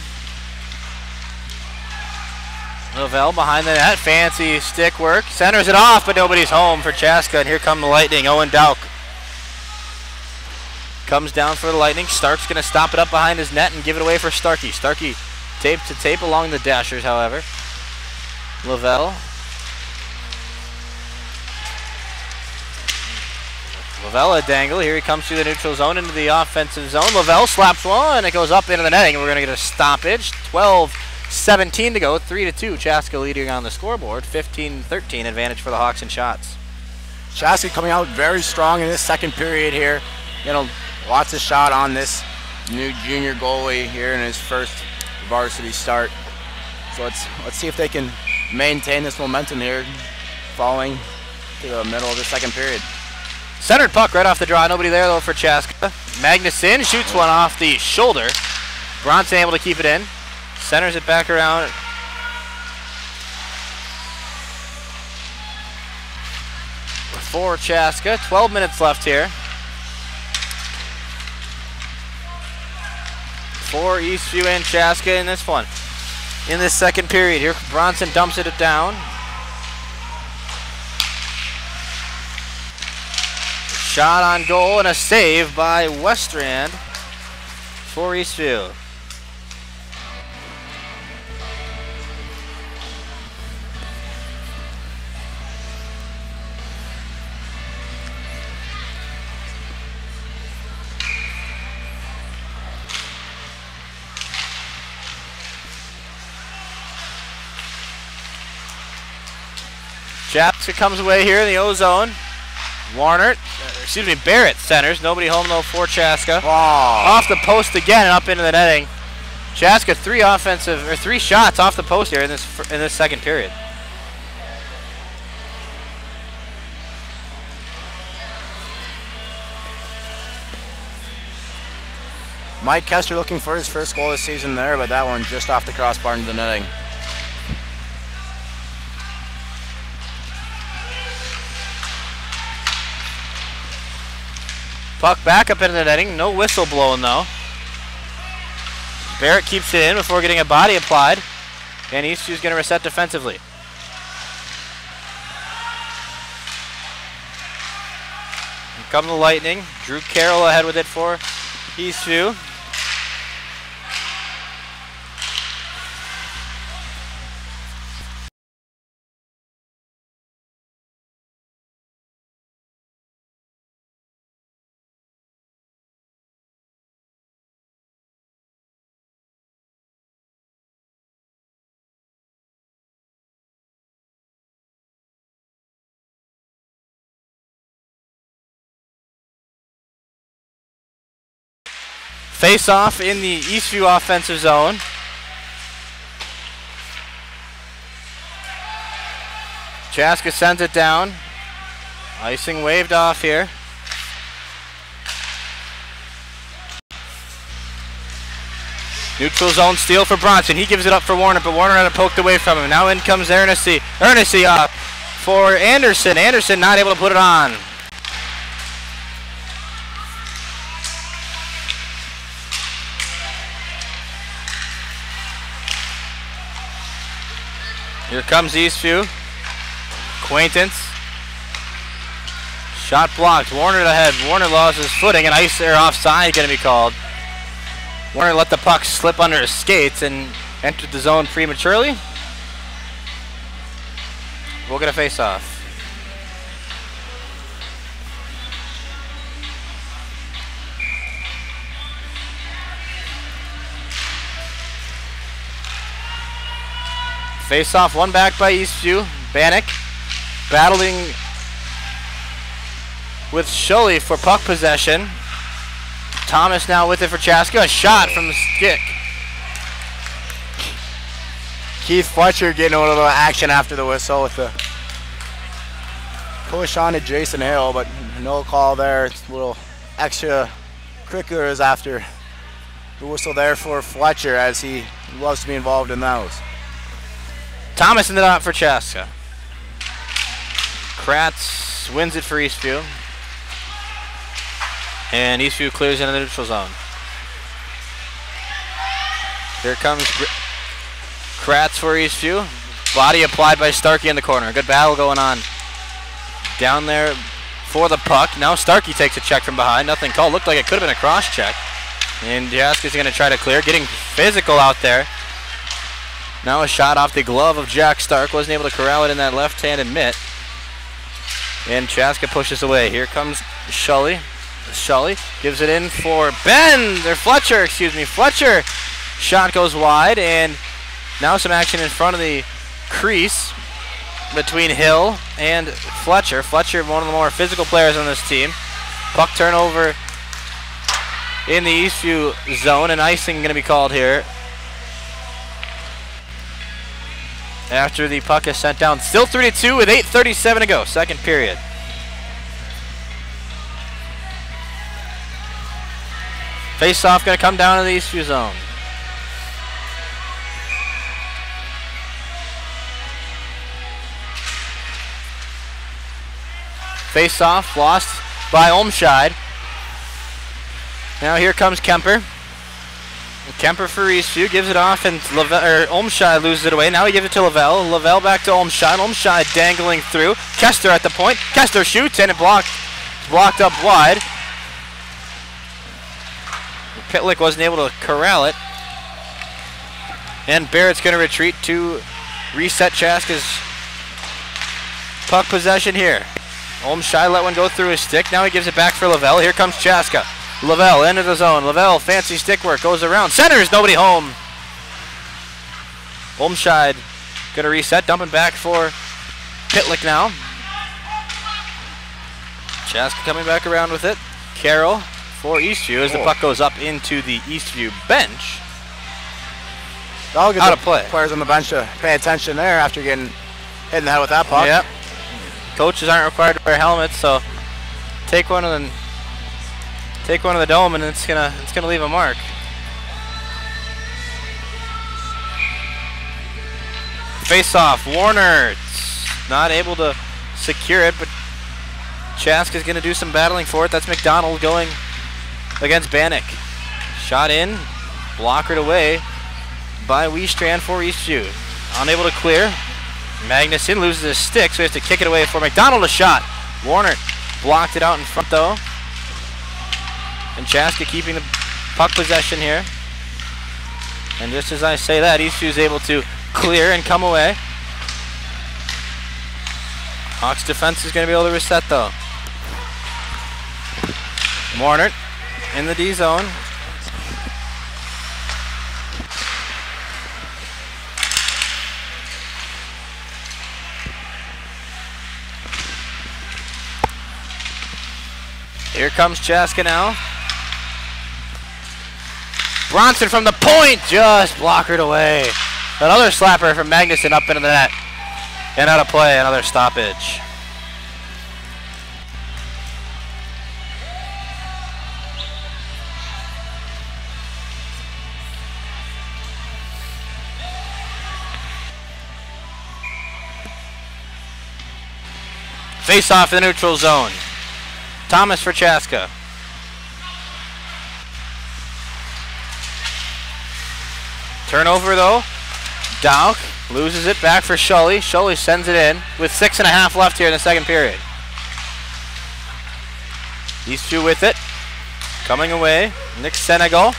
Lavelle behind the net. Fancy stick work. Centers it off, but nobody's home for Chaska. And here come the Lightning. Owen Dowk comes down for the Lightning. Stark's going to stop it up behind his net and give it away for Starkey. Starkey tape to tape along the dashers, however. Lavelle. Lavelle a dangle. Here he comes through the neutral zone into the offensive zone. Lavelle slaps one. It goes up into the netting. We're going to get a stoppage. 12:17 to go. 3-2. Chaska leading on the scoreboard. 15-13 advantage for the Hawks in shots. Chaska coming out very strong in this second period here. You know, lots of shot on this new junior goalie here in his first varsity start. So let's see if they can maintain this momentum here following to the middle of the second period. Centered puck right off the draw. Nobody there, though, for Chaska. Magnuson shoots one off the shoulder. Bronson able to keep it in. Centers it back around. For Chaska. 12 minutes left here. For Eastview and Chaska in this one. In this second period, here Bronson dumps it down. Shot on goal and a save by Westrand for Eastview. Chaska comes away here in the O-zone. Barrett centers. Nobody home though for Chaska. Off the post again and up into the netting. Chaska three shots off the post here in this second period. Mike Kester looking for his first goal this season there, but that one just off the crossbar into the netting. Puck back up into the netting. No whistle blowing though. Barrett keeps it in before getting a body applied. And Eastview's going to reset defensively. Here come the Lightning. Drew Carroll ahead with it for Eastview. Face off in the Eastview offensive zone. Chaska sends it down. Icing waved off here. Neutral zone steal for Bronson. He gives it up for Warner, but Warner had it poked away from him. Now in comes Ernest. Ernest up for Anderson. Anderson not able to put it on. Here comes Eastview. Acquaintance. Shot blocked. Warner ahead. Warner lost his footing, and ice there offside going to be called. Warner let the puck slip under his skates and entered the zone prematurely. We'll get a face-off. Face-off, one back by Eastview. Bannock battling with Schully for puck possession. Thomas now with it for Chaska. A shot from the stick. Keith Fletcher getting a little action after the whistle with the push on to Jason Hill, but no call there. It's a little extra curriculars after the whistle there for Fletcher, as he loves to be involved in those. Thomas in the dot for Chaska. Kratz wins it for Eastview. And Eastview clears into the neutral zone. Here comes Kratz for Eastview. Body applied by Starkey in the corner. Good battle going on down there for the puck. Now Starkey takes a check from behind. Nothing called. Looked like it could have been a cross check. And Chaska's going to try to clear. Getting physical out there. Now a shot off the glove of Jack Stark. Wasn't able to corral it in that left-handed mitt. And Chaska pushes away. Here comes Schully. Schully gives it in for Fletcher, excuse me. Fletcher. Shot goes wide, and now some action in front of the crease between Hill and Fletcher. Fletcher, one of the more physical players on this team. Puck turnover in the Eastview zone, and icing going to be called here after the puck is sent down. Still 3-2 with 8:37 to go, second period. Face-off going to come down to the Eastview zone. Face-off lost by Olmscheid. Now here comes Kemper. Kemper for Eastview gives it off, and Olmscheid loses it away. Now he gives it to Lavelle. Lavelle back to Olmscheid. Olmscheid dangling through. Kester at the point. Kester shoots, and it blocked up wide. Pitlick wasn't able to corral it. And Barrett's going to retreat to reset Chaska's puck possession here. Olmscheid let one go through his stick. Now he gives it back for Lavelle. Here comes Chaska. Lavelle into the zone. Lavelle, fancy stick work, goes around. Centers, nobody home. Olmscheid going to reset, dumping back for Pitlick now. Chaska coming back around with it. Carroll for Eastview as the puck goes up into the Eastview bench. I'll get out of play. Players on the bench to pay attention there after getting hit in the head with that puck. Yep. Coaches aren't required to wear helmets, so take one of the dome, and it's gonna leave a mark. Face off. Warner not able to secure it, but Chaska's gonna do some battling for it. That's McDonald going against Bannock. Shot in, blockered away by Wiestrand for Eastview. Unable to clear. Magnuson loses his stick, so he has to kick it away for McDonald. A shot. Warner blocked it out in front though. And Chaska keeping the puck possession here. And just as I say that, Eastview's able to clear and come away. Hawks defense is going to be able to reset though. Warner in the D zone. Here comes Chaska now. Bronson from the point, just blockered away. Another slapper from Magnuson up into the net. And out of play, another stoppage. Face off in the neutral zone. Thomas for Chaska. Turnover though. Dowk loses it back for Schully. Schully sends it in with 6.5 left here in the second period. These two with it. Coming away. Nick Senegal.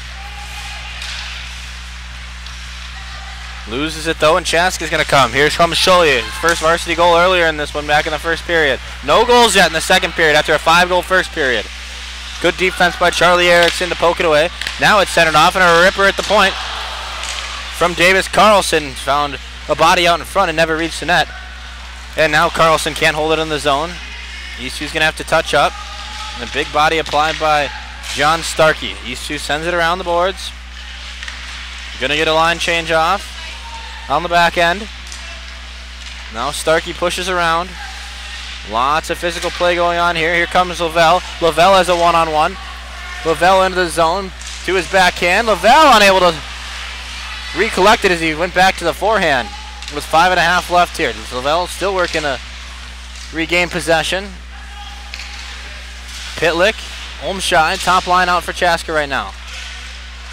Loses it though, and Chaska's going to come. Here comes Schully. First varsity goal earlier in this one back in the first period. No goals yet in the second period after a 5-goal first period. Good defense by Charlie Erickson to poke it away. Now it's centered off, and a ripper at the point from Davis Carlson. Found a body out in front and never reached the net. And now Carlson can't hold it in the zone. Eastview's going to have to touch up. And a big body applied by John Starkey. Eastview sends it around the boards. Going to get a line change off on the back end. Now Starkey pushes around. Lots of physical play going on here. Here comes Lavelle. Lavelle has a one-on-one. Lavelle into the zone to his backhand. Lavelle unable to recollect it as he went back to the forehand with 5.5 left here. Lavelle still working to regain possession. Pitlick, Olmscheid, top line out for Chaska right now.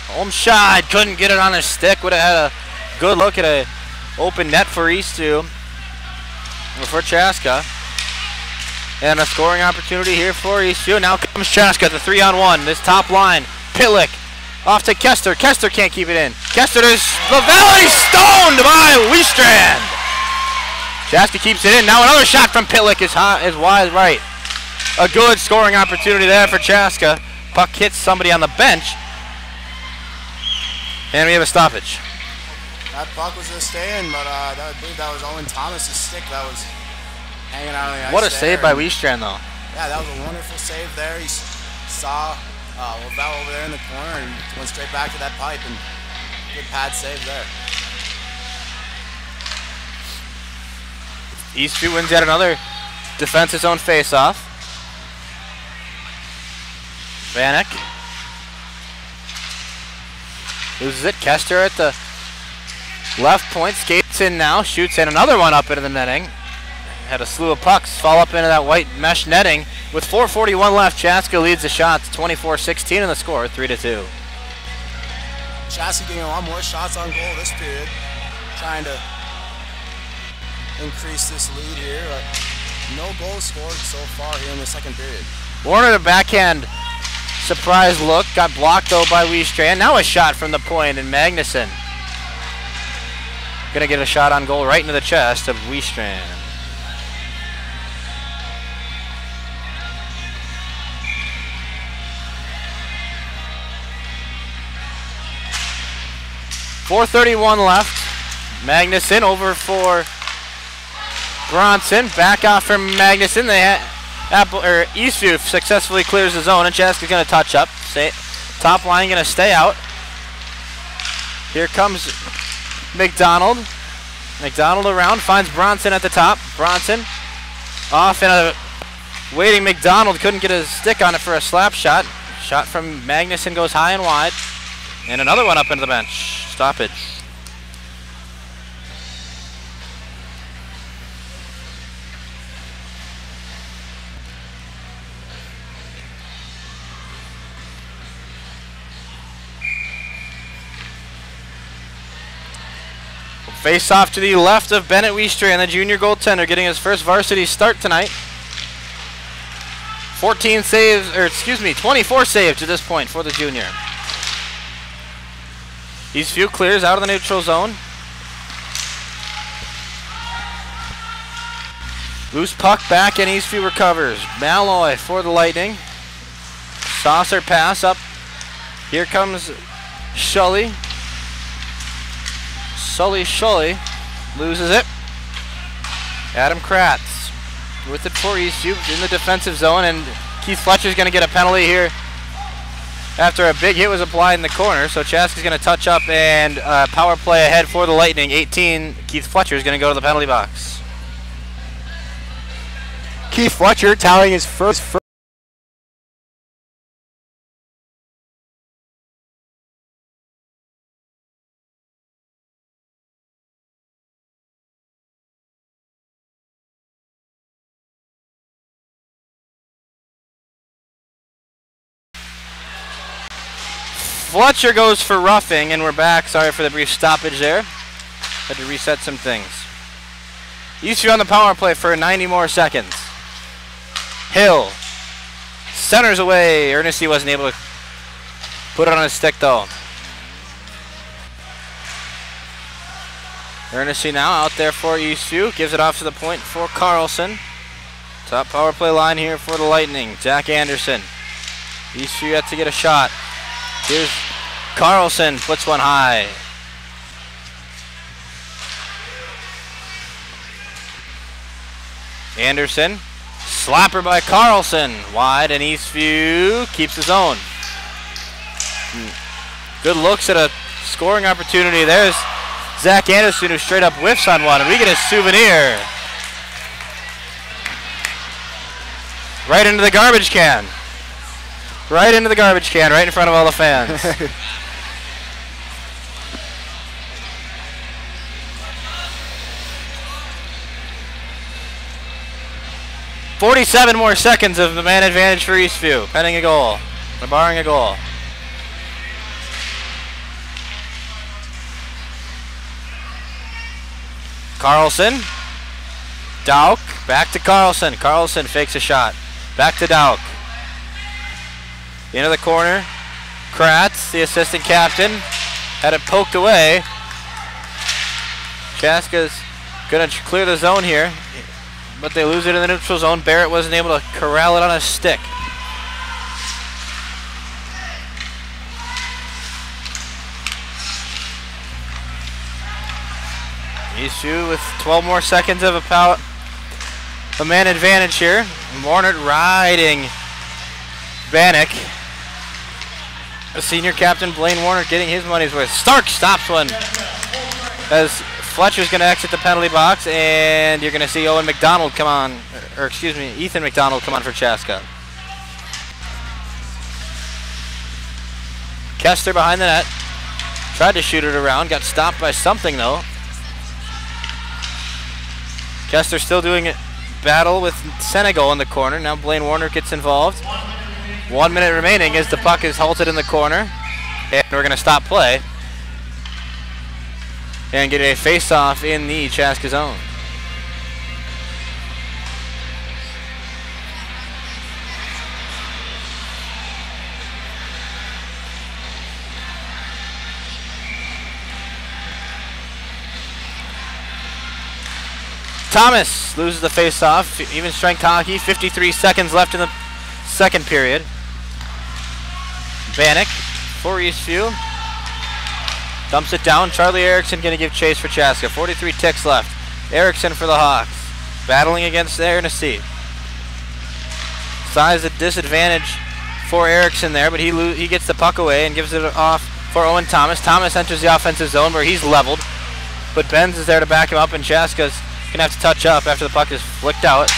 Olmscheid couldn't get it on his stick. Would have had a good look at an open net for Eastview, or for Chaska. And a scoring opportunity here for Eastview. Now comes Chaska, the 3-on-1. This top line, Pitlick off to Kester. Kester can't keep it in. Kester to Lavelle, he's stoned by Wiestrand. Chaska keeps it in. Now another shot from Pitlick is wide right. A good scoring opportunity there for Chaska. Puck hits somebody on the bench. And we have a stoppage. That puck was just staying, but I believe that was Owen Thomas's stick that was hanging out on the ice. What a save by Wiestrand, though. Yeah, that was a wonderful save there. He saw Lavelle over there in the corner and went straight back to that pipe, and good pad save there. Eastview wins yet another defensive zone face-off. Vanek loses it. Kester at the left point, skates in now, shoots in another one up into the netting. Had a slew of pucks fall up into that white mesh netting. With 4:41 left, Chaska leads the shots 24-16 and the score 3-2. Chaska getting a lot more shots on goal this period, trying to increase this lead here. No goals scored so far here in the second period. Warner, the backhand surprise look, got blocked though by Wiestrand. Now a shot from the point, and Magnuson gonna get a shot on goal right into the chest of Wiestrand. .431 left. Magnuson over for Bronson. Back off from Magnuson. Eastview successfully clears the zone, and Chaska's going to touch up. Top line going to stay out. Here comes McDonald. McDonald around, finds Bronson at the top. Bronson off, and a waiting McDonald couldn't get his stick on it for a slap shot. Shot from Magnuson goes high and wide. And another one up into the bench. Stoppage. Face off to the left of Bennett Wiestrand, the junior goaltender, getting his first varsity start tonight. 24 saves to this point for the junior. Eastview clears out of the neutral zone. Loose puck back, and Eastview recovers. Malloy for the Lightning. Saucer pass up. Here comes Shully. Shully loses it. Adam Kratz with it for Eastview in the defensive zone, and Keith Fletcher's going to get a penalty here after a big hit was applied in the corner. So Chaska's going to touch up, and power play ahead for the Lightning. 18, Keith Fletcher is going to go to the penalty box. Keith Fletcher tallying his first Fletcher goes for roughing, and we're back. Sorry for the brief stoppage there. Had to reset some things. Eastview on the power play for 90 more seconds. Hill centers away. Ernest wasn't able to put it on his stick though. Ernest now out there for Eastview. Gives it off to the point for Carlson. Top power play line here for the Lightning. Jack Anderson. Eastview yet to get a shot. Here's Carlson, puts one high. Anderson. Slapper by Carlson. Wide, and Eastview keeps his own. Good looks at a scoring opportunity. There's Zach Anderson, who straight up whiffs on one, and we get a souvenir. Right into the garbage can. Right into the garbage can, right in front of all the fans. 47 more seconds of the man advantage for Eastview, pending a goal, or barring a goal. Carlson. Dauk, back to Carlson. Carlson fakes a shot. Back to Dauk. Into the corner. Kratz, the assistant captain, had it poked away. Chaska's going to clear the zone here, but they lose it in the neutral zone. Barrett wasn't able to corral it on a stick. Eastview with 12 more seconds of a man advantage here. Warner riding Bannock. The senior captain, Blaine Warner, getting his money's worth. Stark stops one as Fletcher's going to exit the penalty box, and you're going to see Owen McDonald come on, or excuse me, Ethan McDonald come on for Chaska. Kester behind the net. Tried to shoot it around, got stopped by something though. Kester still doing it. Battle with Senegal in the corner. Now Blaine Warner gets involved. 1 minute remaining as the puck is halted in the corner. And we're going to stop play and get a face-off in the Chaska zone. Thomas loses the face-off. Even strength hockey. 53 seconds left in the second period. Bannock for Eastview. Dumps it down. Charlie Erickson going to give chase for Chaska. 43 ticks left. Erickson for the Hawks. Battling against Ernest. Size a disadvantage for Erickson there, but he gets the puck away and gives it off for Owen Thomas. Thomas enters the offensive zone where he's leveled, but Benz is there to back him up, and Chaska's going to have to touch up after the puck is flicked out.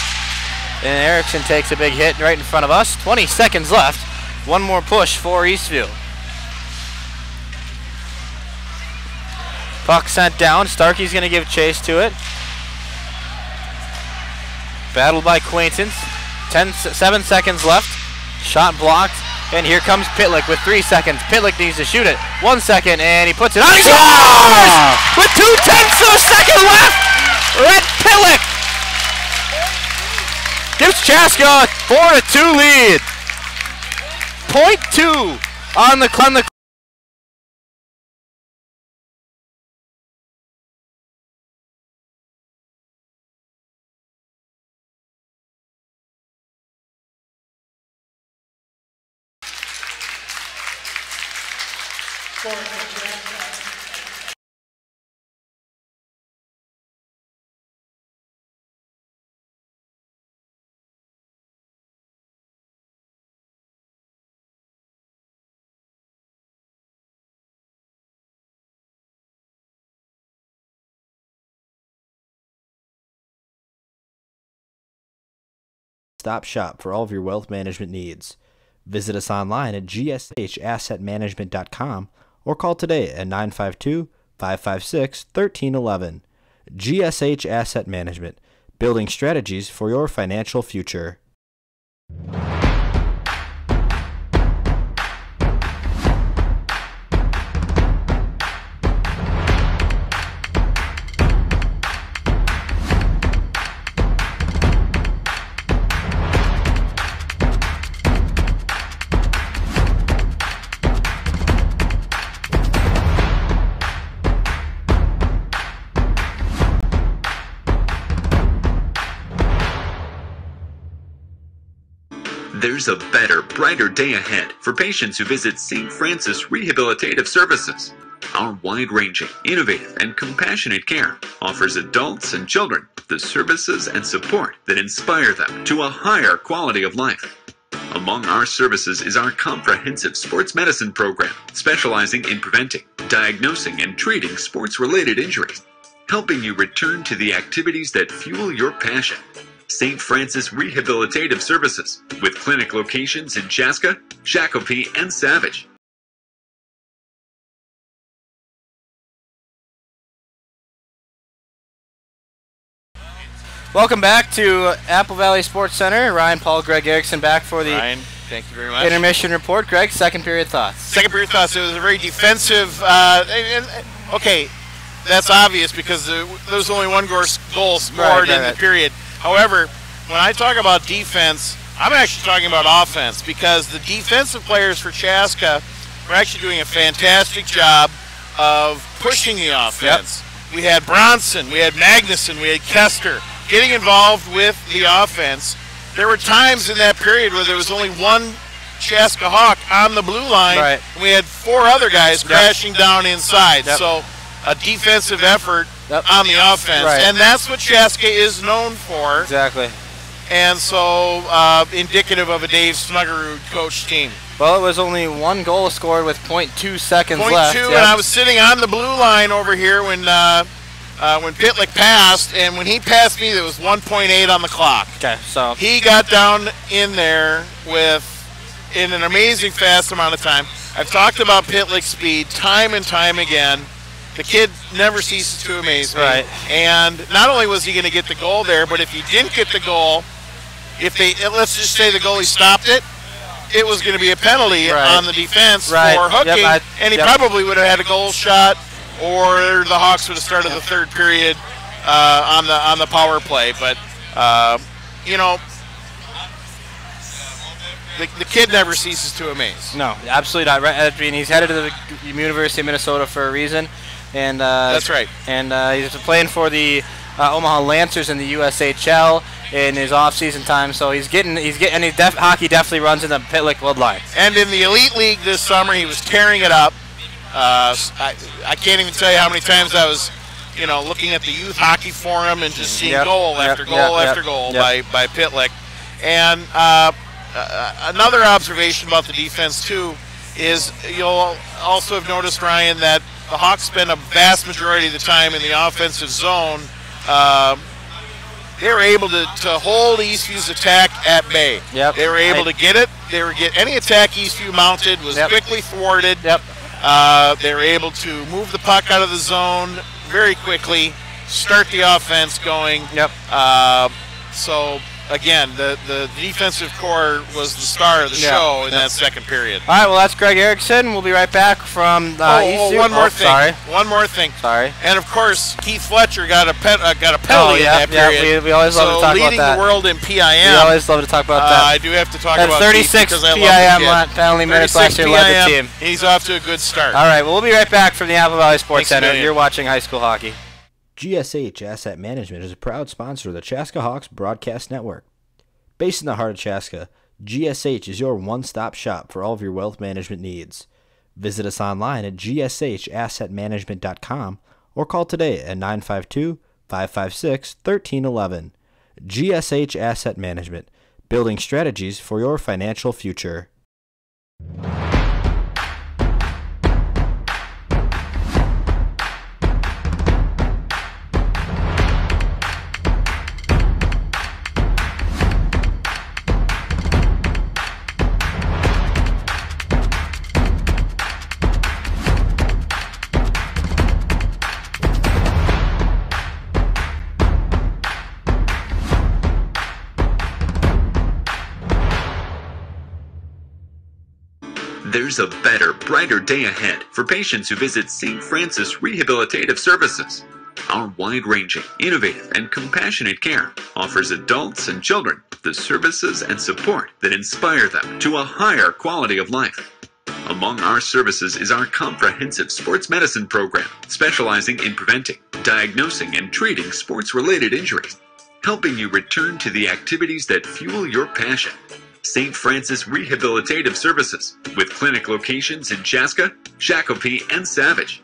And Erickson takes a big hit right in front of us. 20 seconds left. One more push for Eastview. Puck sent down. Starkey's going to give chase to it. Battled by Quaintance. 7 seconds left. Shot blocked. And here comes Pitlick with 3 seconds. Pitlick needs to shoot it. 1 second, and he puts it on. He scores! With 2/10 of a second left. Red Pitlick gives Chaska a 4-2 lead. .2 on the stop shop for all of your wealth management needs. Visit us online at gshassetmanagement.com or call today at 952-556-1311. GSH Asset Management, building strategies for your financial future. There's a better, brighter day ahead for patients who visit St. Francis Rehabilitative Services. Our wide-ranging, innovative, and compassionate care offers adults and children the services and support that inspire them to a higher quality of life. Among our services is our comprehensive sports medicine program, specializing in preventing, diagnosing, and treating sports-related injuries, helping you return to the activities that fuel your passion. St. Francis Rehabilitative Services, with clinic locations in Chaska, Shakopee, and Savage. Welcome back to Apple Valley Sports Center. Ryan, Paul, Greg Erickson back for the thank you very much. intermission report. Greg, second period thoughts. Second period thoughts. It was a very defensive. Okay, that's obvious because there was only one goal scored in the period. However, when I talk about defense, I'm actually talking about offense because the defensive players for Chaska were actually doing a fantastic job of pushing the offense. Yep. We had Bronson, we had Magnuson, we had Kester getting involved with the offense. There were times in that period where there was only one Chaska Hawk on the blue line, and we had four other guys crashing down inside. So a defensive effort on the offense, and that's what Chaska is known for. Exactly. And so indicative of a Dave Snuggerud coach team. Well, it was only one goal scored with 0.2 seconds left. 0.2, and I was sitting on the blue line over here when Pitlick passed, and when he passed me, there was 1.8 on the clock. Okay, so he got down in there in an amazing fast amount of time. I've talked about Pitlick's speed time and time again. The kid never ceases to amaze me. Right. And not only was he going to get the goal there, but if he didn't get the goal, let's just say the goalie stopped it, it was going to be a penalty on the defense for hooking, and he probably would have had a goal shot, or the Hawks would have started the third period on the power play. But you know, the kid never ceases to amaze. No, absolutely not. I mean, he's headed to the University of Minnesota for a reason, and that's right. And he's playing for the Omaha Lancers in the USHL in his off-season time. So hockey definitely runs in the Pitlick bloodline. And in the Elite League this summer, he was tearing it up. I can't even tell you how many times I was, looking at the youth hockey forum and just seeing goal after goal after goal by Pitlick. And another observation about the defense too is you'll also have noticed, Ryan, that the Hawks spend a vast majority of the time in the offensive zone. They were able to hold Eastview's attack at bay. They were able to get it. Any attack Eastview mounted was quickly thwarted. They were able to move the puck out of the zone very quickly, start the offense going. So again, the defensive core was the star of the show in that second period. All right, well, that's Greg Erickson. We'll be right back from Eastview. One more thing. Sorry. One more thing. Sorry. And of course, Keith Fletcher got a penalty in that period. We always love to talk about that. Leading the world in PIM. We always love to talk about that. I do have to talk about 36 Keith because I PIM love the kid. penalty minutes last year led the team. He's off to a good start. All right, well, we'll be right back from the Apple Valley Sports Center. Million. You're watching high school hockey. GSH Asset Management is a proud sponsor of the Chaska Hawks Broadcast Network. Based in the heart of Chaska, GSH is your one-stop shop for all of your wealth management needs. Visit us online at gshassetmanagement.com or call today at 952-556-1311. GSH Asset Management, building strategies for your financial future. There's a better, brighter day ahead for patients who visit St. Francis Rehabilitative Services. Our wide-ranging, innovative, and compassionate care offers adults and children the services and support that inspire them to a higher quality of life. Among our services is our comprehensive sports medicine program, specializing in preventing, diagnosing, and treating sports-related injuries, helping you return to the activities that fuel your passion. St. Francis Rehabilitative Services, with clinic locations in Chaska, Shakopee, and Savage.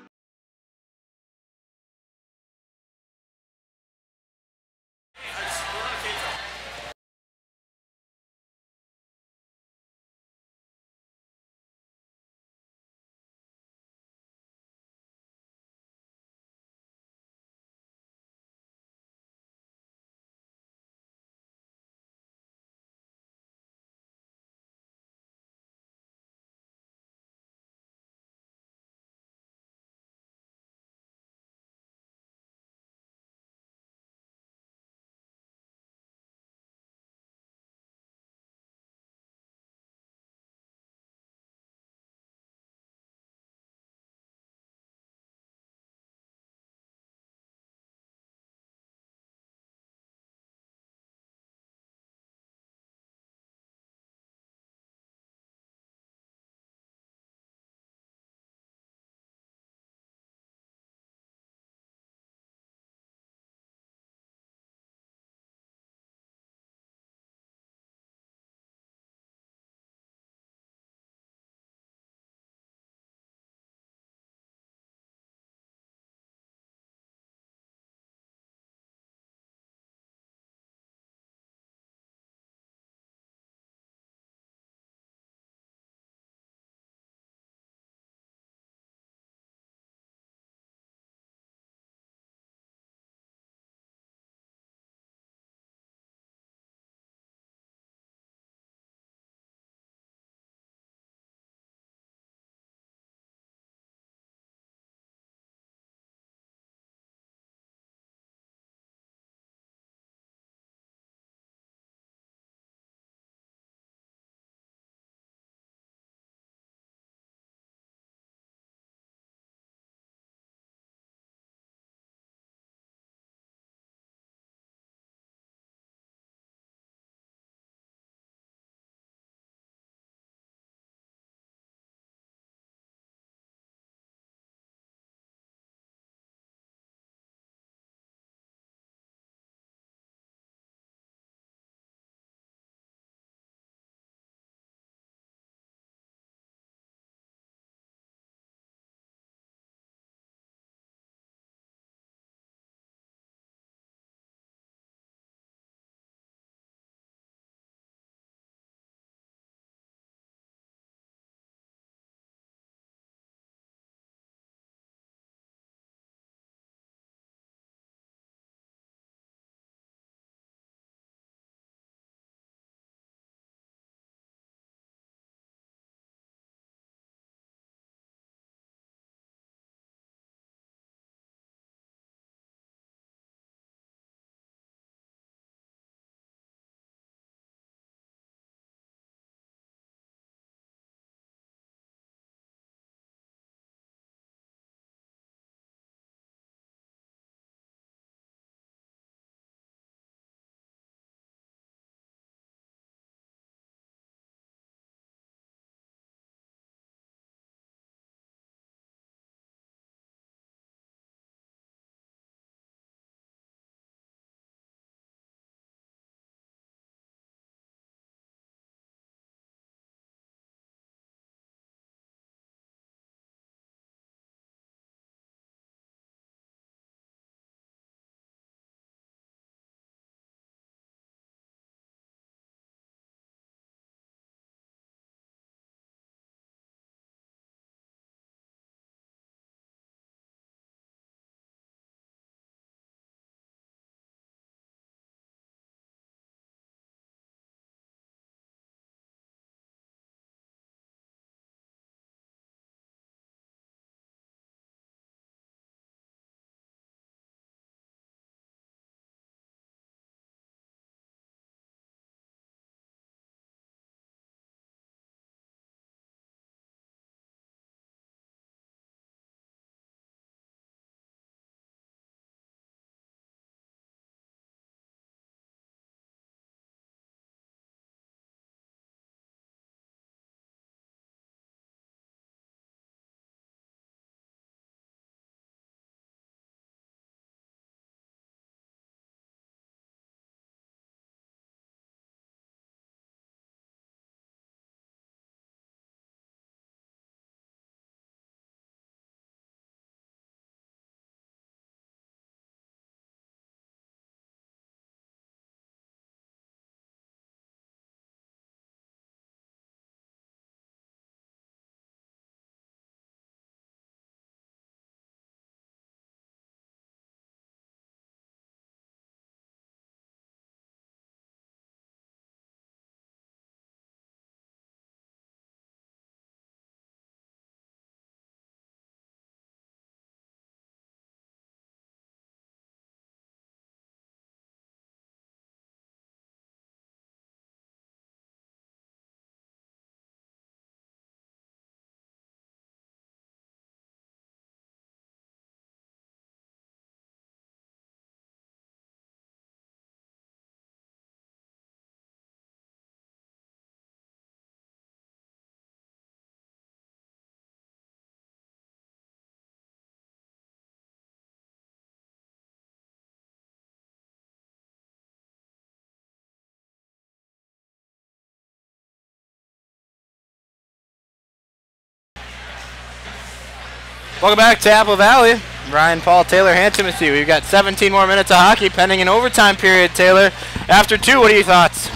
Welcome back to Apple Valley. Ryan, Paul, Taylor Hanson with you. We've got 17 more minutes of hockey pending an overtime period, Taylor. After 2, what are your thoughts?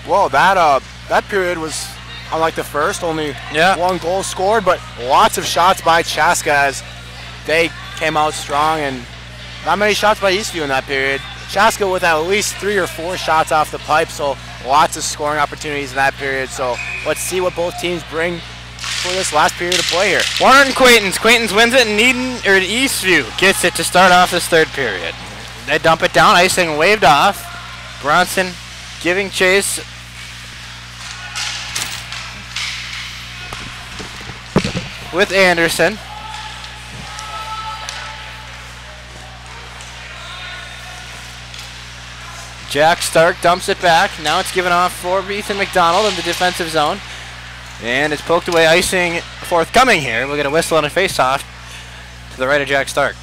Well, that period was unlike the first, only 1 goal scored, but lots of shots by Chaska as they came out strong, and not many shots by Eastview in that period. Chaska with at least 3 or 4 shots off the pipe, so lots of scoring opportunities in that period. So let's see what both teams bring for this last period of play here. Warner and Quaintance. Quaintance wins it, and Eastview gets it to start off this 3rd period. They dump it down, icing waved off. Bronson giving chase. With Anderson. Jack Stark dumps it back. Now it's given off for Ethan McDonald in the defensive zone. And it's poked away, icing forthcoming here. We'll get a whistle and a face-off to the right of Jack Stark.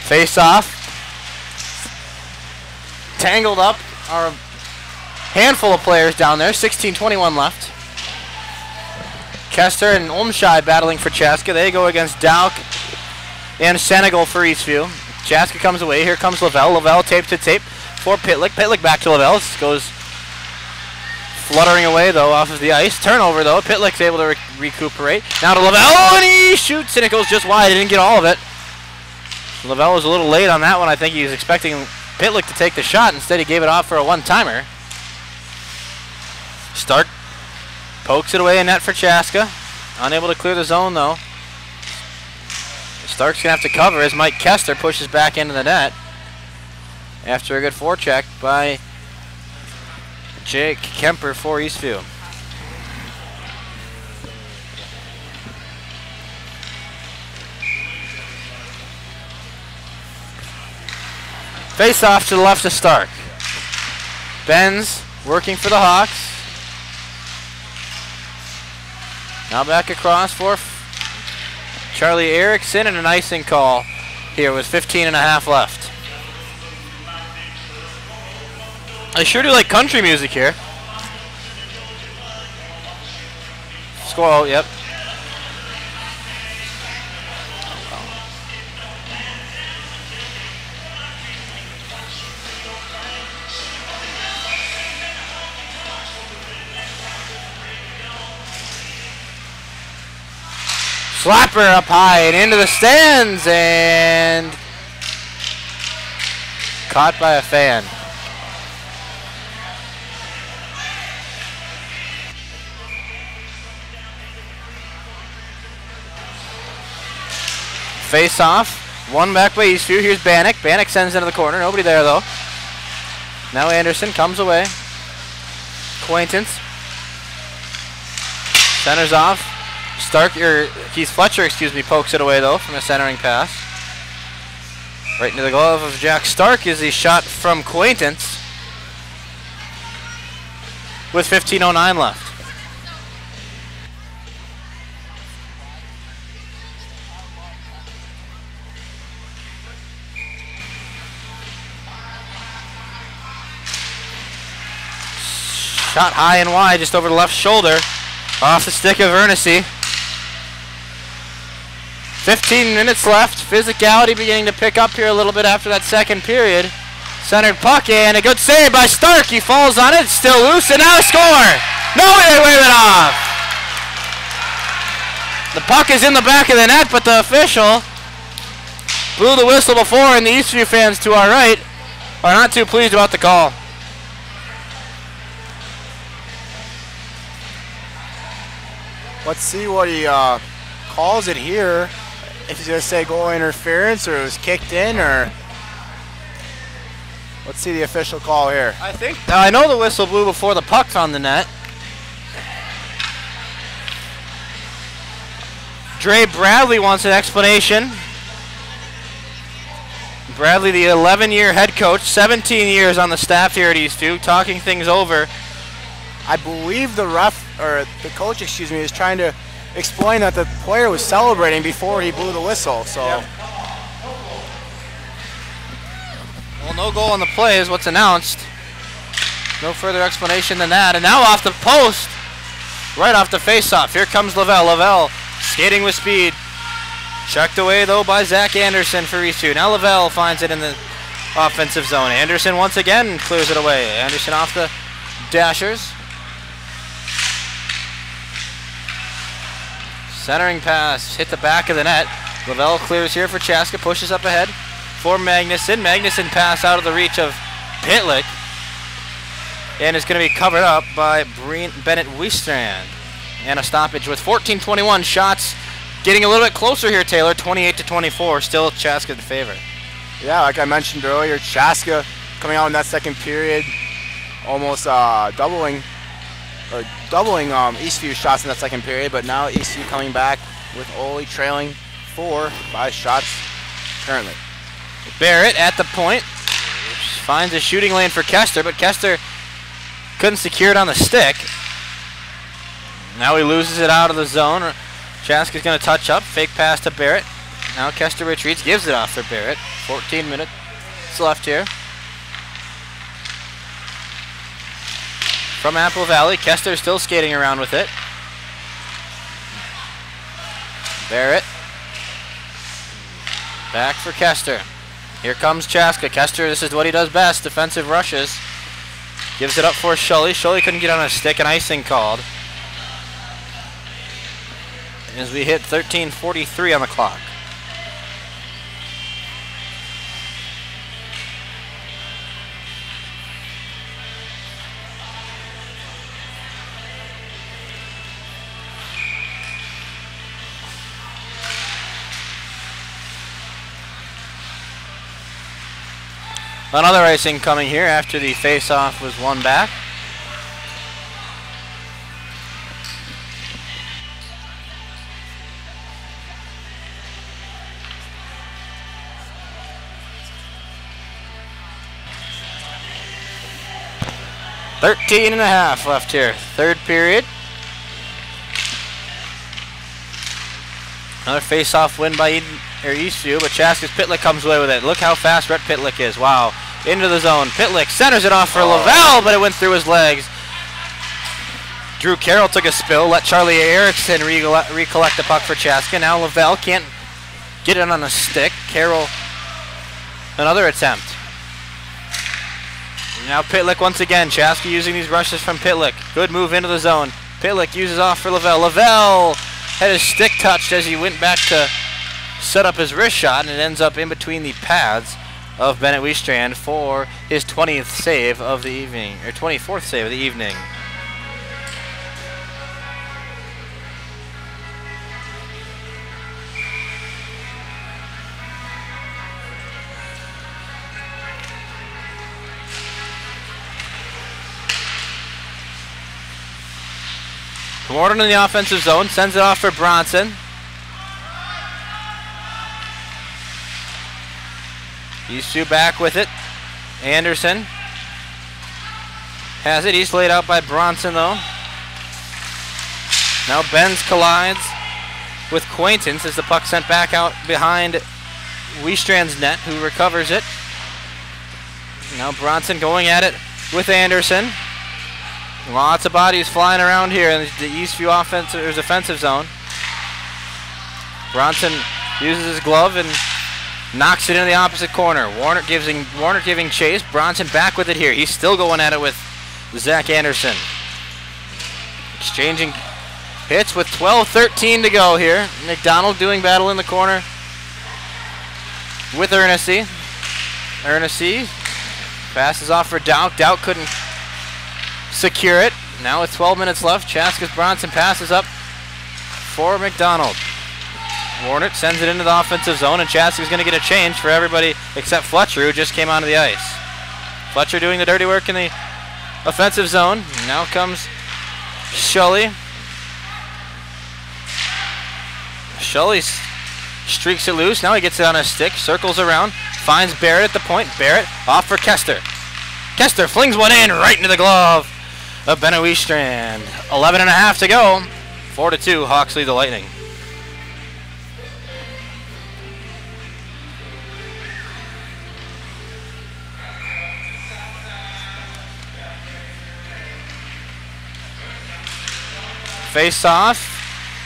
Face-off. Tangled up are a handful of players down there. 16:21 left. Kester and Olmshai battling for Chaska. They go against Dowk and Senegal for Eastview. Chaska comes away. Here comes Lavelle. Lavelle tape to tape for Pitlick. Pitlick back to Lavelle. This goes fluttering away, though, off of the ice. Turnover, though. Pitlick's able to recuperate. Now to Lavelle, and he shoots, and it goes just wide. He didn't get all of it. Lavelle was a little late on that one. I think he was expecting Pitlick to take the shot. Instead, he gave it off for a one-timer. Stark pokes it away in net for Chaska. Unable to clear the zone, though. Stark's going to have to cover as Mike Kester pushes back into the net after a good forecheck by Jake Kemper for Eastview. Face off to the left of Stark. Benz working for the Hawks. Now back across for Charlie Erickson, and an icing call here with 15.5 left. I sure do like country music here. Squall, yep. Slapper up high and into the stands, and caught by a fan. Face off, one back by Eastview. Here's Bannock. Bannock sends into the corner. Nobody there, though. Now Anderson comes away. Quaintance centers off. Keith Fletcher, pokes it away, though, from a centering pass. Right into the glove of Jack Stark is the shot from Quaintance with 15:09 left. Shot high and wide, just over the left shoulder, off the stick of Ernest. 15 minutes left. Physicality beginning to pick up here a little bit after that second period. Centered puck, and a good save by Stark. He falls on it, still loose, and now a score. No, they wave it off. The puck is in the back of the net, but the official blew the whistle before, and the Eastview fans to our right are not too pleased about the call. Let's see what he calls it here. If he's going to say goal interference, or it was kicked in, or... Let's see the official call here. I know the whistle blew before the puck's on the net. Dre Bradley wants an explanation. Bradley, the 11-year head coach, 17 years on the staff here at Eastview, talking things over. I believe the coach, is trying to explained that the player was celebrating before he blew the whistle. So, well, no goal on the play is what's announced. No further explanation than that. And now off the post, right off the face-off. Here comes Lavelle. Lavelle skating with speed. Checked away, though, by Zach Anderson for Eastview. Now Lavelle finds it in the offensive zone. Anderson once again clears it away. Anderson off the dashers. Centering pass, hit the back of the net. Lavelle clears here for Chaska, pushes up ahead for Magnuson. Magnuson pass out of the reach of Pitlick. And it's going to be covered up by Bennett Wiestrand. And a stoppage with 14:21 shots. Getting a little bit closer here, Taylor. 28-24. Still Chaska in favor. Yeah, like I mentioned earlier, Chaska coming out in that second period, almost doubling Eastview shots in that second period. But now Eastview coming back with Ole trailing 4 shots currently. Barrett at the point. Finds a shooting lane for Kester, but Kester couldn't secure it on the stick. Now he loses it out of the zone. Chaska's going to touch up. Fake pass to Barrett. Now Kester retreats, gives it off for Barrett. 14 minutes left here. From Apple Valley, Kester still skating around with it. Barrett. Back for Kester. Here comes Chaska. Kester, this is what he does best, defensive rushes. Gives it up for Shully. Shully couldn't get on a stick, and icing called. As we hit 13:43 on the clock. Another icing coming here after the face-off was won back. .13 and a half left here. Third period. Another face-off win by Eastview, but Chaska's Pitlick comes away with it. Look how fast Rhett Pitlick is. Wow. Into the zone. Pitlick centers it off for Lavelle, but it went through his legs. Drew Carroll took a spill, let Charlie Erickson recollect the puck for Chaska. Now Lavelle can't get it on a stick. Carroll, another attempt. Now Pitlick once again. Chaska using these rushes from Pitlick. Good move into the zone. Pitlick uses off for Lavelle. Lavelle had his stick touched as he went back to set up his wrist shot, and it ends up in between the pads of Bennett Wiestrand for his 20th save of the evening, or 24th save of the evening. Warden in the offensive zone, sends it off for Bronson. Eastview back with it. Anderson has it. He's laid out by Bronson, though. Now Benz collides with Quaintance as the puck sent back out behind Wiestrand's net, who recovers it. Now Bronson going at it with Anderson. Lots of bodies flying around here in the Eastview offensive zone. Bronson uses his glove and knocks it in the opposite corner. Warner giving chase. Bronson back with it here. He's still going at it with Zach Anderson. Exchanging hits with 12:13 to go here. McDonald doing battle in the corner with Ernest. Ernest passes off for Doubt. Doubt couldn't secure it. Now with 12 minutes left, Chaska's Bronson passes up for McDonald. Warner sends it into the offensive zone, and Chaska's going to get a change for everybody except Fletcher, who just came onto the ice. Fletcher doing the dirty work in the offensive zone. Now comes Shully. Shully streaks it loose. Now he gets it on a stick, circles around, finds Barrett at the point. Barrett off for Kester. Kester flings one in right into the glove of Bennett Wiestrand. 11 and a half to go. 4-2, Hawks lead the Lightning. Face off.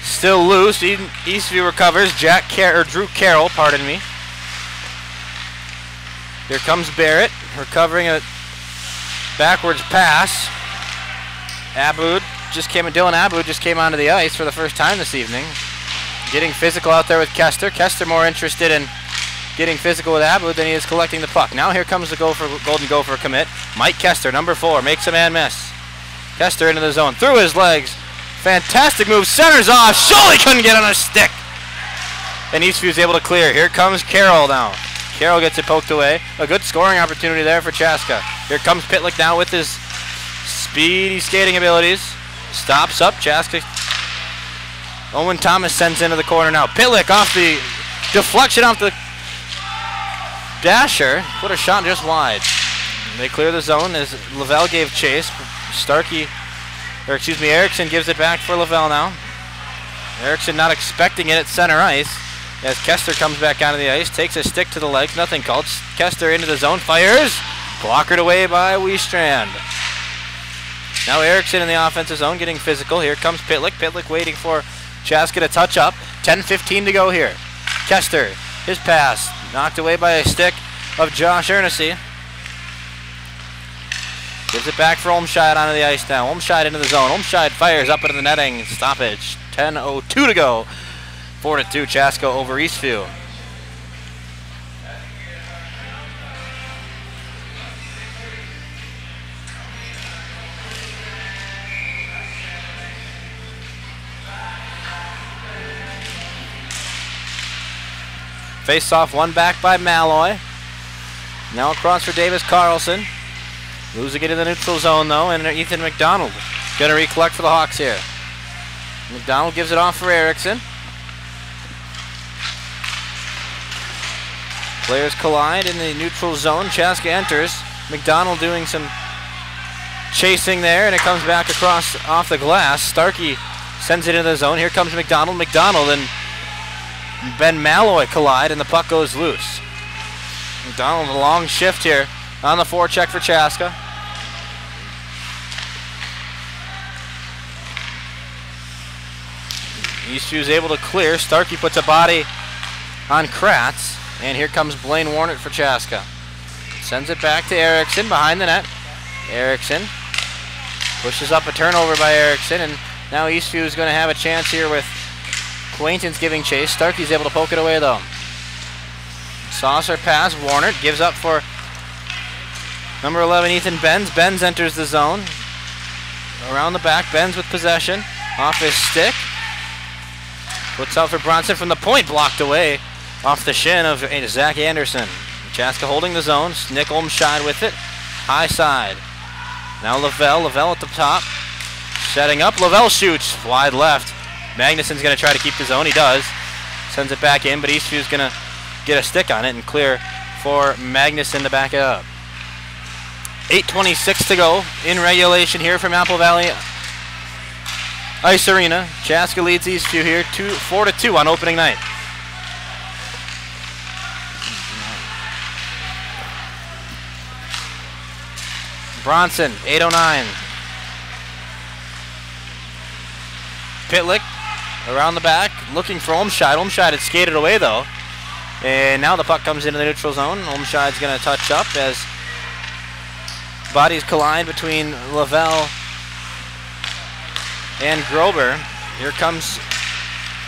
Still loose. Eastview recovers. Drew Carroll, pardon me. Here comes Barrett, recovering a backwards pass. Dylan Abboud just came onto the ice for the first time this evening. Getting physical out there with Kester. Kester more interested in getting physical with Abboud than he is collecting the puck. Now here comes the Golden Gopher commit. Mike Kester, number 4, makes a man miss. Kester into the zone, through his legs. Fantastic move, centers off. Surely couldn't get on a stick. And Eastview's able to clear. Here comes Carroll now. Carroll gets it poked away. A good scoring opportunity there for Chaska. Here comes Pitlick now with his speedy skating abilities. Stops up. Chaska. Owen Thomas sends into the corner now. Pitlick off the deflection off the dasher. Put a shot just wide. They clear the zone as Lavelle gave chase. Erickson gives it back for Lavelle now. Erickson not expecting it at center ice. As Kester comes back onto the ice, takes a stick to the legs, nothing called. Kester into the zone, fires. Blockered away by Wiestrand. Now Erickson in the offensive zone, getting physical. Here comes Pitlick. Pitlick waiting for Chaska to touch up. 10:15 to go here. Kester, his pass, knocked away by a stick of Josh Ernessy. Gives it back for Olmscheid onto the ice now. Olmscheid into the zone. Olmscheid fires up into the netting. Stoppage. 10:02 to go. 4-2, Chaska over Eastview. Face off, one back by Malloy. Now across for Davis Carlson. Losing it in the neutral zone though, and Ethan McDonald gonna recollect for the Hawks here. McDonald gives it off for Erickson. Players collide in the neutral zone. Chaska enters. McDonald doing some chasing there, and it comes back across off the glass. Starkey sends it into the zone. Here comes McDonald. McDonald and Ben Malloy collide, and the puck goes loose. McDonald, a long shift here on the forecheck for Chaska. Eastview's able to clear. Starkey puts a body on Kratz. And here comes Blaine Warnett for Chaska. Sends it back to Erickson behind the net. Erickson pushes up a turnover by Erickson, and now Eastview is going to have a chance here with Quaintance giving chase. Starkey's able to poke it away though. Saucer pass. Warnett gives up for number 11 Ethan Benz. Benz enters the zone. Around the back. Benz with possession. Off his stick. Puts out for Bronson from the point. Blocked away. Off the shin of Zach Anderson. Chaska holding the zone. Nick Olmscheid with it. High side. Now Lavelle. Lavelle at the top. Setting up. Lavelle shoots. Wide left. Magnuson's going to try to keep the zone. He does. Sends it back in, but Eastview's going to get a stick on it and clear for Magnuson to back it up. 8:26 to go in regulation here from Apple Valley Ice Arena. Chaska leads Eastview here 4-2 on opening night. Bronson, 8:09. Pitlick around the back, looking for Olmscheid. Olmscheid had skated away though. And now the puck comes into the neutral zone. Olmscheid's going to touch up as bodies collide between Lavelle and Grober. Here comes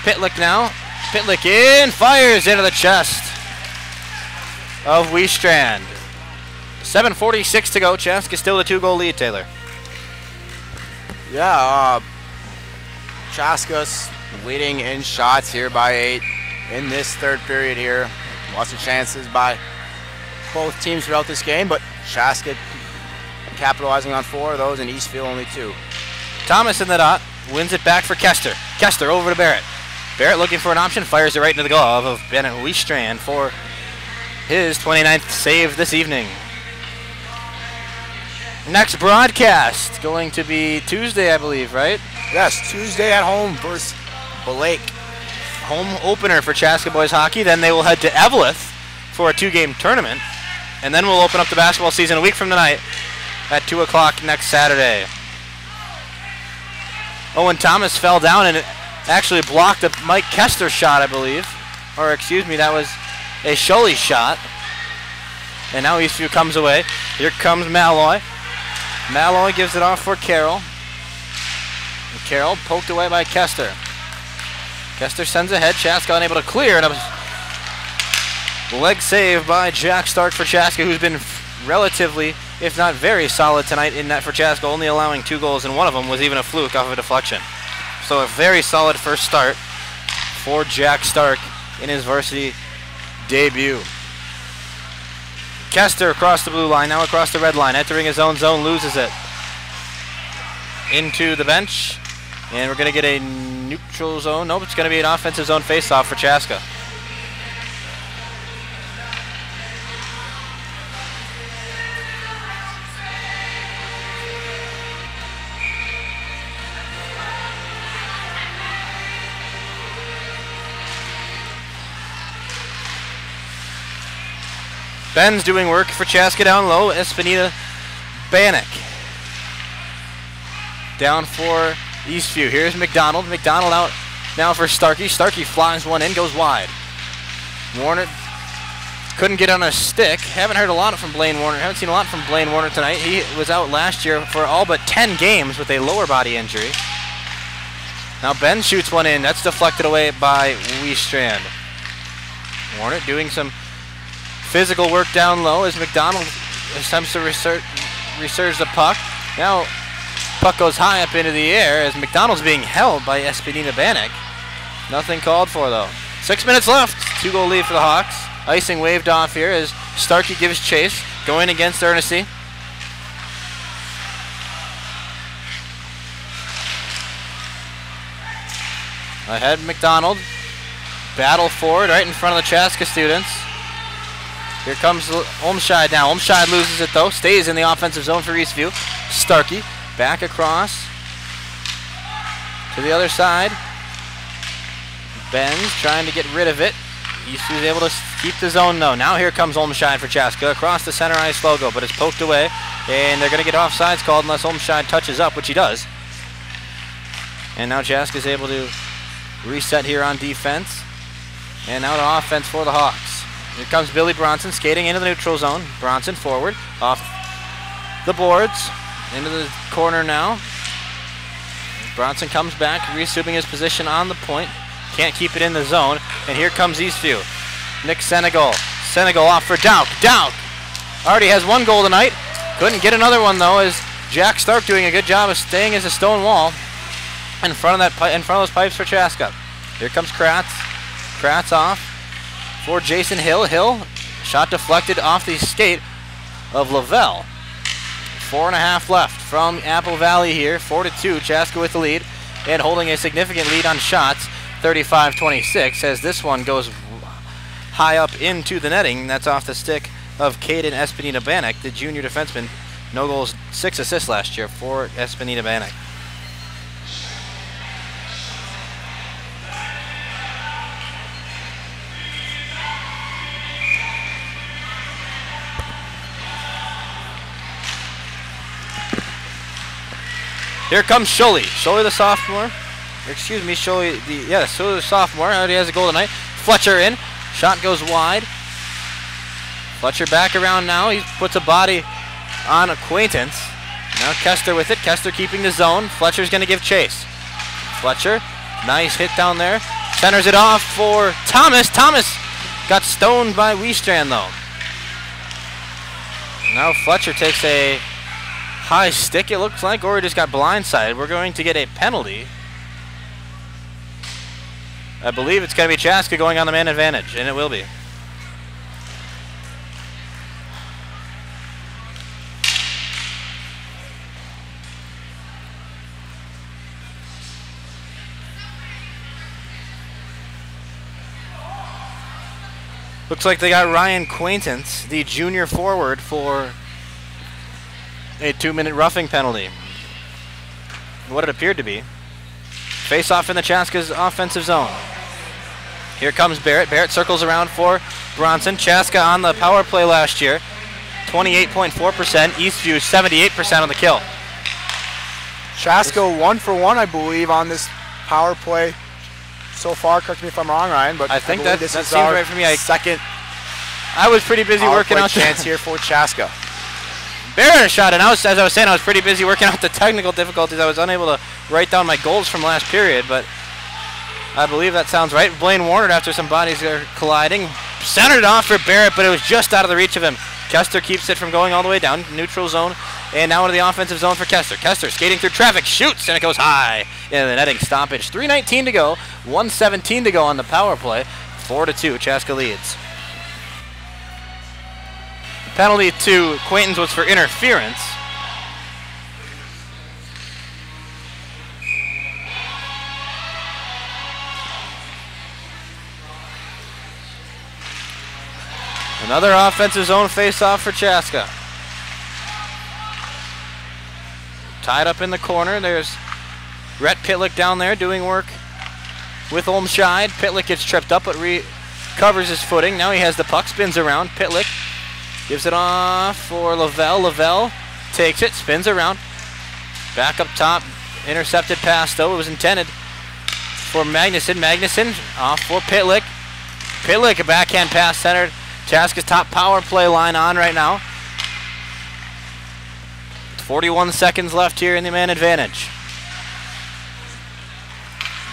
Pitlick now. Pitlick in, fires into the chest of Wiestrand. 7:46 to go. Chaska still the 2-goal lead, Taylor. Yeah, Chaska's leading in shots here by 8 in this third period here. Lots of chances by both teams throughout this game, but Chaska capitalizing on 4 of those and Eastview only 2. Thomas in the dot, wins it back for Kester. Kester over to Barrett. Barrett looking for an option, fires it right into the glove of Bennett Wiestrand for his 29th save this evening. Next broadcast going to be Tuesday, I believe, right? Yes, Tuesday at home versus Blake. Home opener for Chaska boys hockey. Then they will head to Eveleth for a 2-game tournament. And then we'll open up the basketball season a week from tonight at 2 o'clock next Saturday. Owen Thomas fell down and it actually blocked a Mike Kester shot, I believe. Or excuse me, that was a Sholey shot. And now Eastview comes away. Here comes Malloy. Malloy gives it off for Carroll. And Carroll poked away by Kester. Kester sends ahead. Chaska unable to clear. And a leg save by Jack Stark for Chaska, who's been relatively, if not very solid tonight in net for Chaska, only allowing 2 goals, and one of them was even a fluke off of a deflection. So a very solid first start for Jack Stark in his varsity debut. Kester across the blue line, now across the red line, entering his own zone, loses it. Into the bench, and we're going to get a neutral zone. Nope, it's going to be an offensive zone face-off for Chaska. Ben's doing work for Chaska down low. Espinita Bannock down for Eastview. Here's McDonald. McDonald out now for Starkey. Starkey flies one in, goes wide. Warner couldn't get on a stick. Haven't heard a lot from Blaine Warner. Haven't seen a lot from Blaine Warner tonight. He was out last year for all but 10 games with a lower body injury. Now Ben shoots one in. That's deflected away by Wiestrand. Warner doing some physical work down low as McDonald attempts to resurge the puck. Now puck goes high up into the air as McDonald's being held by Espinita Bannock. Nothing called for though. 6 minutes left. 2-goal lead for the Hawks. Icing waved off here as Starkey gives chase. Going against Ernest. Ahead McDonald. Battle forward right in front of the Chaska students. Here comes Olmscheid now. Olmscheid loses it though. Stays in the offensive zone for Eastview. Starkey back across to the other side. Ben's trying to get rid of it. Eastview's able to keep the zone though. Now here comes Olmscheid for Chaska across the center ice logo, but it's poked away. And they're going to get offsides called unless Olmscheid touches up, which he does. And now Chaska's able to reset here on defense. And now to offense for the Hawks. Here comes Billy Bronson skating into the neutral zone. Bronson forward, off the boards, into the corner now. Bronson comes back, reassuming his position on the point. Can't keep it in the zone. And here comes Eastview. Nick Senegal. Senegal off for Dowk. Dowk already has 1 goal tonight. Couldn't get another one though, as Jack Stark doing a good job of staying as a stone wall in front of those pipes for Chaska. Here comes Kratz. Kratz off for Jason Hill. Hill, shot deflected off the skate of Lavelle. 4.5 left from Apple Valley here. 4-2, Chaska with the lead and holding a significant lead on shots. 35-26 as this one goes high up into the netting. That's off the stick of Caden Espinita Bannock, the junior defenseman. No goals, 6 assists last year for Espinita Bannock. Here comes Sholey. Sholey the sophomore. Excuse me, Sholey the sophomore. Already has a goal tonight. Fletcher in. Shot goes wide. Fletcher back around now. He puts a body on Acquaintance. Now Kester with it. Kester keeping the zone. Fletcher's going to give chase. Fletcher, nice hit down there. Centers it off for Thomas. Thomas got stoned by Wiestrand though. Now Fletcher takes a high stick, it looks like, or he just got blindsided. We're going to get a penalty. I believe it's going to be Chaska going on the man advantage, and it will be. Looks like they got Ryan Quaintance, the junior forward, for a 2-minute roughing penalty. What it appeared to be. Face off in the Chaska's offensive zone. Here comes Barrett. Barrett circles around for Bronson. Chaska on the power play last year. 28.4%. Eastview 78% on the kill. Chaska 1 for 1, I believe, on this power play so far. Correct me if I'm wrong, Ryan, but I think that seems our right for me. Second I was pretty busy working out chance here for Chaska. Barrett a shot, and as I was saying, I was pretty busy working out the technical difficulties. I was unable to write down my goals from last period, but I believe that sounds right. Blaine Warner, after some bodies are colliding, centered it off for Barrett, but it was just out of the reach of him. Kester keeps it from going all the way down, neutral zone, and now into the offensive zone for Kester. Kester skating through traffic, shoots, and it goes high in the netting stoppage. 3:19 to go, 1:17 to go on the power play. 4-2, Chaska leads. Penalty to Quaintons was for interference. Another offensive zone face-off for Chaska. Tied up in the corner. There's Rhett Pitlick down there doing work with Olmscheid. Pitlick gets tripped up but recovers his footing. Now he has the puck, spins around. Pitlick gives it off for Lavelle. Lavelle takes it, spins around. Back up top, intercepted pass though. It was intended for Magnuson. Magnuson off for Pitlick. Pitlick, a backhand pass centered. Chaska's top power play line on right now. 41 seconds left here in the man advantage.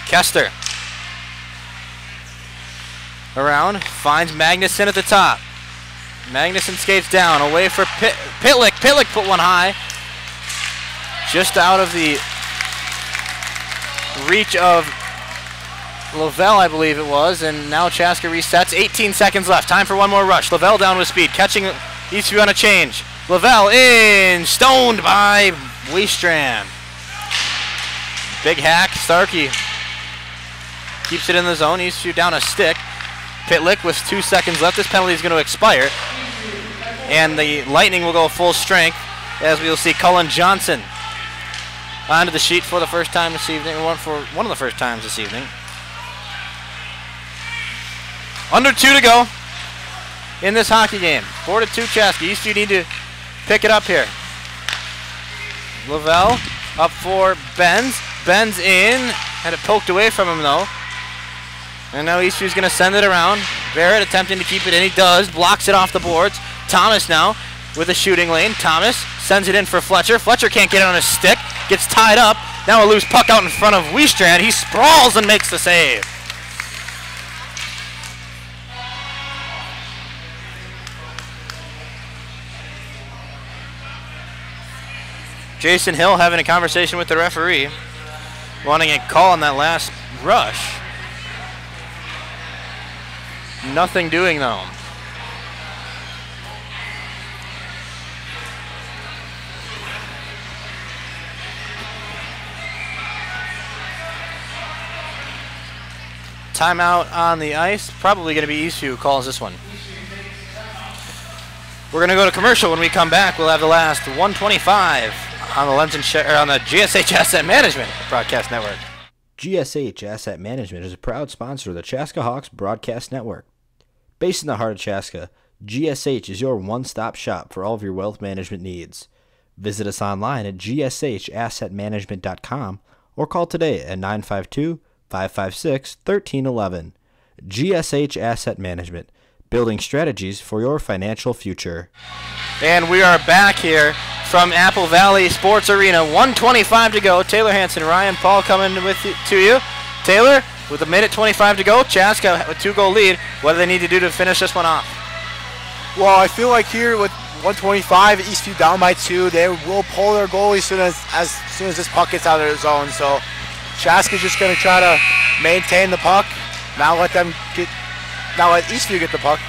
Kester around, finds Magnuson at the top. Magnuson skates down, away for Pitlick. Pitlick put one high. Just out of the reach of Lavelle, I believe it was, and now Chaska resets. 18 seconds left. Time for one more rush. Lavelle down with speed, catching Eastview on a change. Lavelle in, stoned by Weestrand. Big hack, Starkey keeps it in the zone. Eastview down a stick. Pitlick with 2 seconds left. This penalty is going to expire, and the Lightning will go full strength as we will see Cullen Johnson onto the sheet for the first time this evening, for one of the first times this evening. Under 2 to go in this hockey game. 4-2 Chaska. Eastview need to pick it up here. Lavelle up for Benz. Benz in. Had it poked away from him though. And now Eastview's going to send it around. Barrett attempting to keep it in. He does. Blocks it off the boards. Thomas now with a shooting lane. Thomas sends it in for Fletcher. Fletcher can't get it on his stick. Gets tied up. Now a loose puck out in front of Weestrand. He sprawls and makes the save. Jason Hill having a conversation with the referee, wanting a call on that last rush. Nothing doing though. Timeout on the ice. Probably going to be Eastview who calls this one. We're going to go to commercial. When we come back, we'll have the last 125 on the on the GSH Asset Management Broadcast Network. GSH Asset Management is a proud sponsor of the Chaska Hawks Broadcast Network. Based in the heart of Chaska, GSH is your one-stop shop for all of your wealth management needs. Visit us online at gshassetmanagement.com or call today at 952-556-1311. GSH Asset Management, building strategies for your financial future. And we are back here from Apple Valley Sports Arena. 1:25 to go. Taylor Hanson, Ryan Paul coming to you. Taylor, with a minute 25 to go, Chaska with 2-goal lead. What do they need to do to finish this one off? Well, I feel like here with 1:25, Eastview down by 2, they will pull their goalie as soon as this puck gets out of their zone. So Chaska's just going to try to maintain the puck. Now let Eastview get the puck,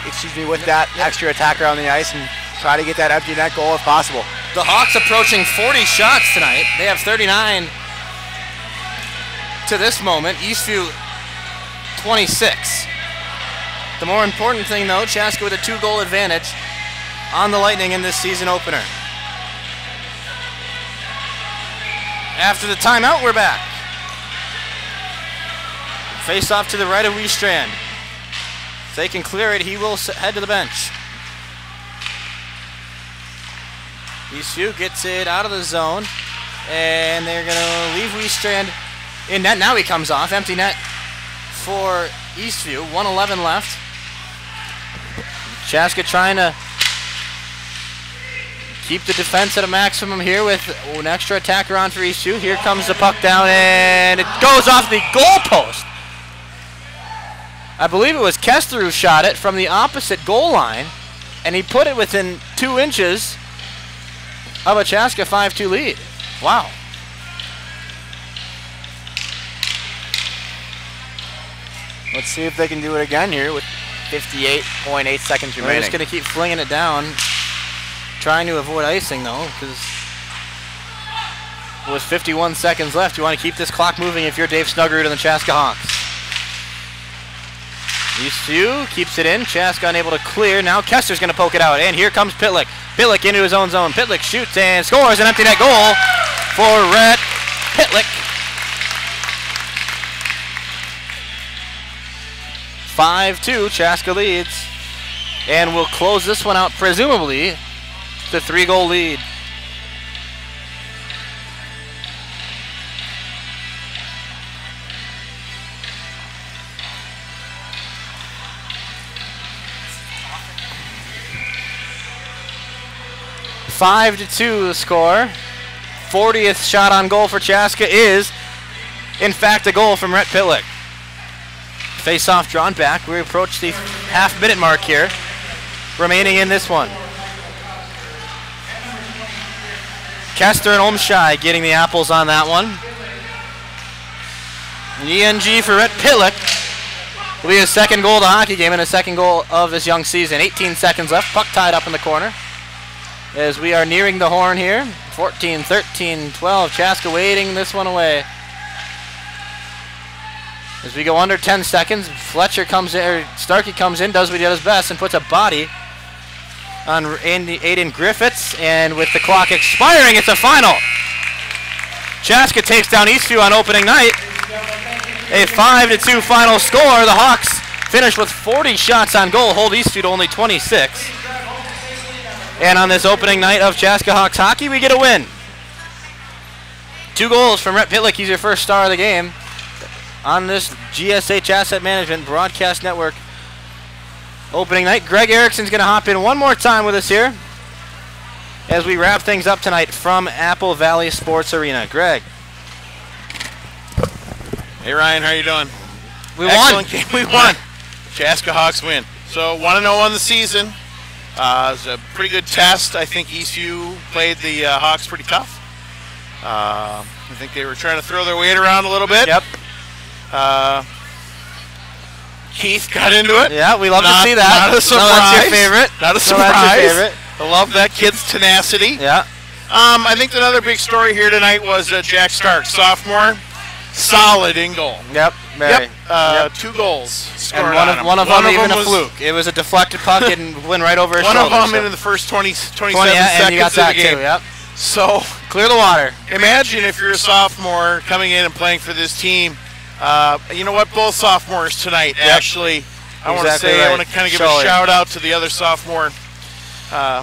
with that extra attacker on the ice and try to get that empty net goal if possible. The Hawks approaching 40 shots tonight. They have 39 to this moment. Eastview 26. The more important thing though, Chaska with a 2-goal advantage on the Lightning in this season opener. After the timeout, we're back. Face off to the right of Wiestrand. If they can clear it, he will head to the bench. Eastview gets it out of the zone, and they're going to leave Wiestrand in net. Now he comes off. Empty net for Eastview. 1:11 left. Chaska trying to keep the defense at a maximum here with an extra attacker on for Eastview. Here comes the puck down, and it goes off the goalpost. I believe it was Kester who shot it from the opposite goal line, and he put it within 2 inches of a Chaska 5-2 lead. Wow. Let's see if they can do it again here with 58.8 seconds remaining. They're just going to keep flinging it down, trying to avoid icing, though, because with 51 seconds left, you want to keep this clock moving if you're Dave Snuggerud and the Chaska Hawks. Eastview keeps it in. Chaska unable to clear. Now Kester's going to poke it out, and here comes Pitlick. Pitlick into his own zone. Pitlick shoots and scores an empty net goal for Rhett Pitlick. 5-2, Chaska leads, and will close this one out, presumably, the 3-goal lead. Five to 2 the score. 40th shot on goal for Chaska is, in fact, a goal from Rhett Pitlick. Face-off drawn back. We approach the half-minute mark here, remaining in this one. Kester and Olmshai getting the apples on that one. ENG for Rhett Pitlick will be his second goal of the hockey game and his second goal of this young season. 18 seconds left. Puck tied up in the corner as we are nearing the horn here. 14, 13, 12. Chaska waiting this one away. As we go under 10 seconds, Fletcher comes in, or Starkey comes in, does what he does best, and puts a body on Aiden Griffiths. And with the clock expiring, it's a final. Chaska takes down Eastview on opening night. A 5-2 final score. The Hawks finish with 40 shots on goal, hold Eastview to only 26. And on this opening night of Chaska Hawks hockey, we get a win. 2 goals from Rhett Pitlick. He's your first star of the game on this GSH Asset Management Broadcast Network opening night. Greg Erickson's going to hop in one more time with us here as we wrap things up tonight from Apple Valley Sports Arena. Greg. Hey Ryan, how you doing? We Excellent won. Game. We won. Chaska Hawks win. So 1-0 on the season. It was a pretty good test. I think Eastview played the Hawks pretty tough. I think they were trying to throw their weight around a little bit. Yep. Keith got into it. Yeah, we love to see that. Not a surprise. No, that's your favorite. Not a surprise. No, that's your favorite. I love that kid's tenacity. Yeah. I think another big story here tonight was Jack Stark, sophomore, solid in goal. Yep. Very. Yep. 2 goals scored and one of them even a was fluke. It was a deflected puck and went right over his shoulder. One of them in the first 27 and seconds you got that of the game. too, yep. So Clear the water. imagine if you're a sophomore coming in and playing for this team. You know what? Both sophomores tonight, actually. I want to say, I want to kind of give a shout out to the other sophomore,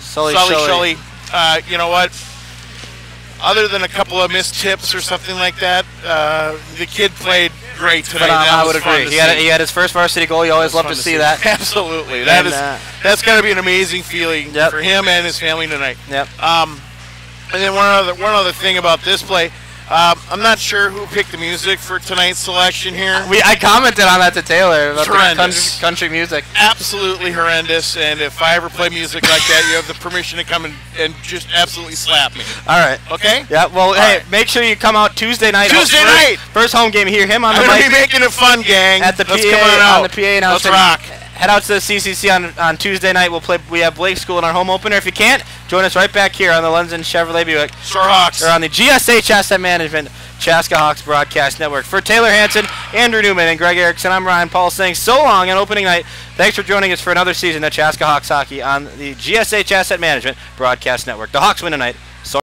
Sully Shelley. You know what? Other than a couple of missed tips or something like that, the kid played great tonight. I would agree. He had his first varsity goal. You always love to see that. Absolutely. That's got to be an amazing feeling for him and his family tonight. Yep. And then one other thing about this play. I'm not sure who picked the music for tonight's selection here. I commented on that to Taylor about horrendous. the country music. Absolutely horrendous, and if I ever play music like that, you have the permission to come and just absolutely slap me. All right. Okay? Yeah, well, make sure you come out Tuesday night. First home game. Hear him on the mic. I'm going to be making it fun, gang. At the Let's PA, come on out. on the PA announcement. Let's rock. Head out to the CCC on Tuesday night. We have Blake School in our home opener. If you can't, join us right back here on the Lenzen Chevrolet Buick. Hawks. Or on the GSH Asset Management Chaska Hawks Broadcast Network. For Taylor Hanson, Andrew Newman, and Greg Erickson, I'm Ryan Paul saying so long on opening night. Thanks for joining us for another season of Chaska Hawks Hockey on the GSH Asset Management Broadcast Network. The Hawks win tonight,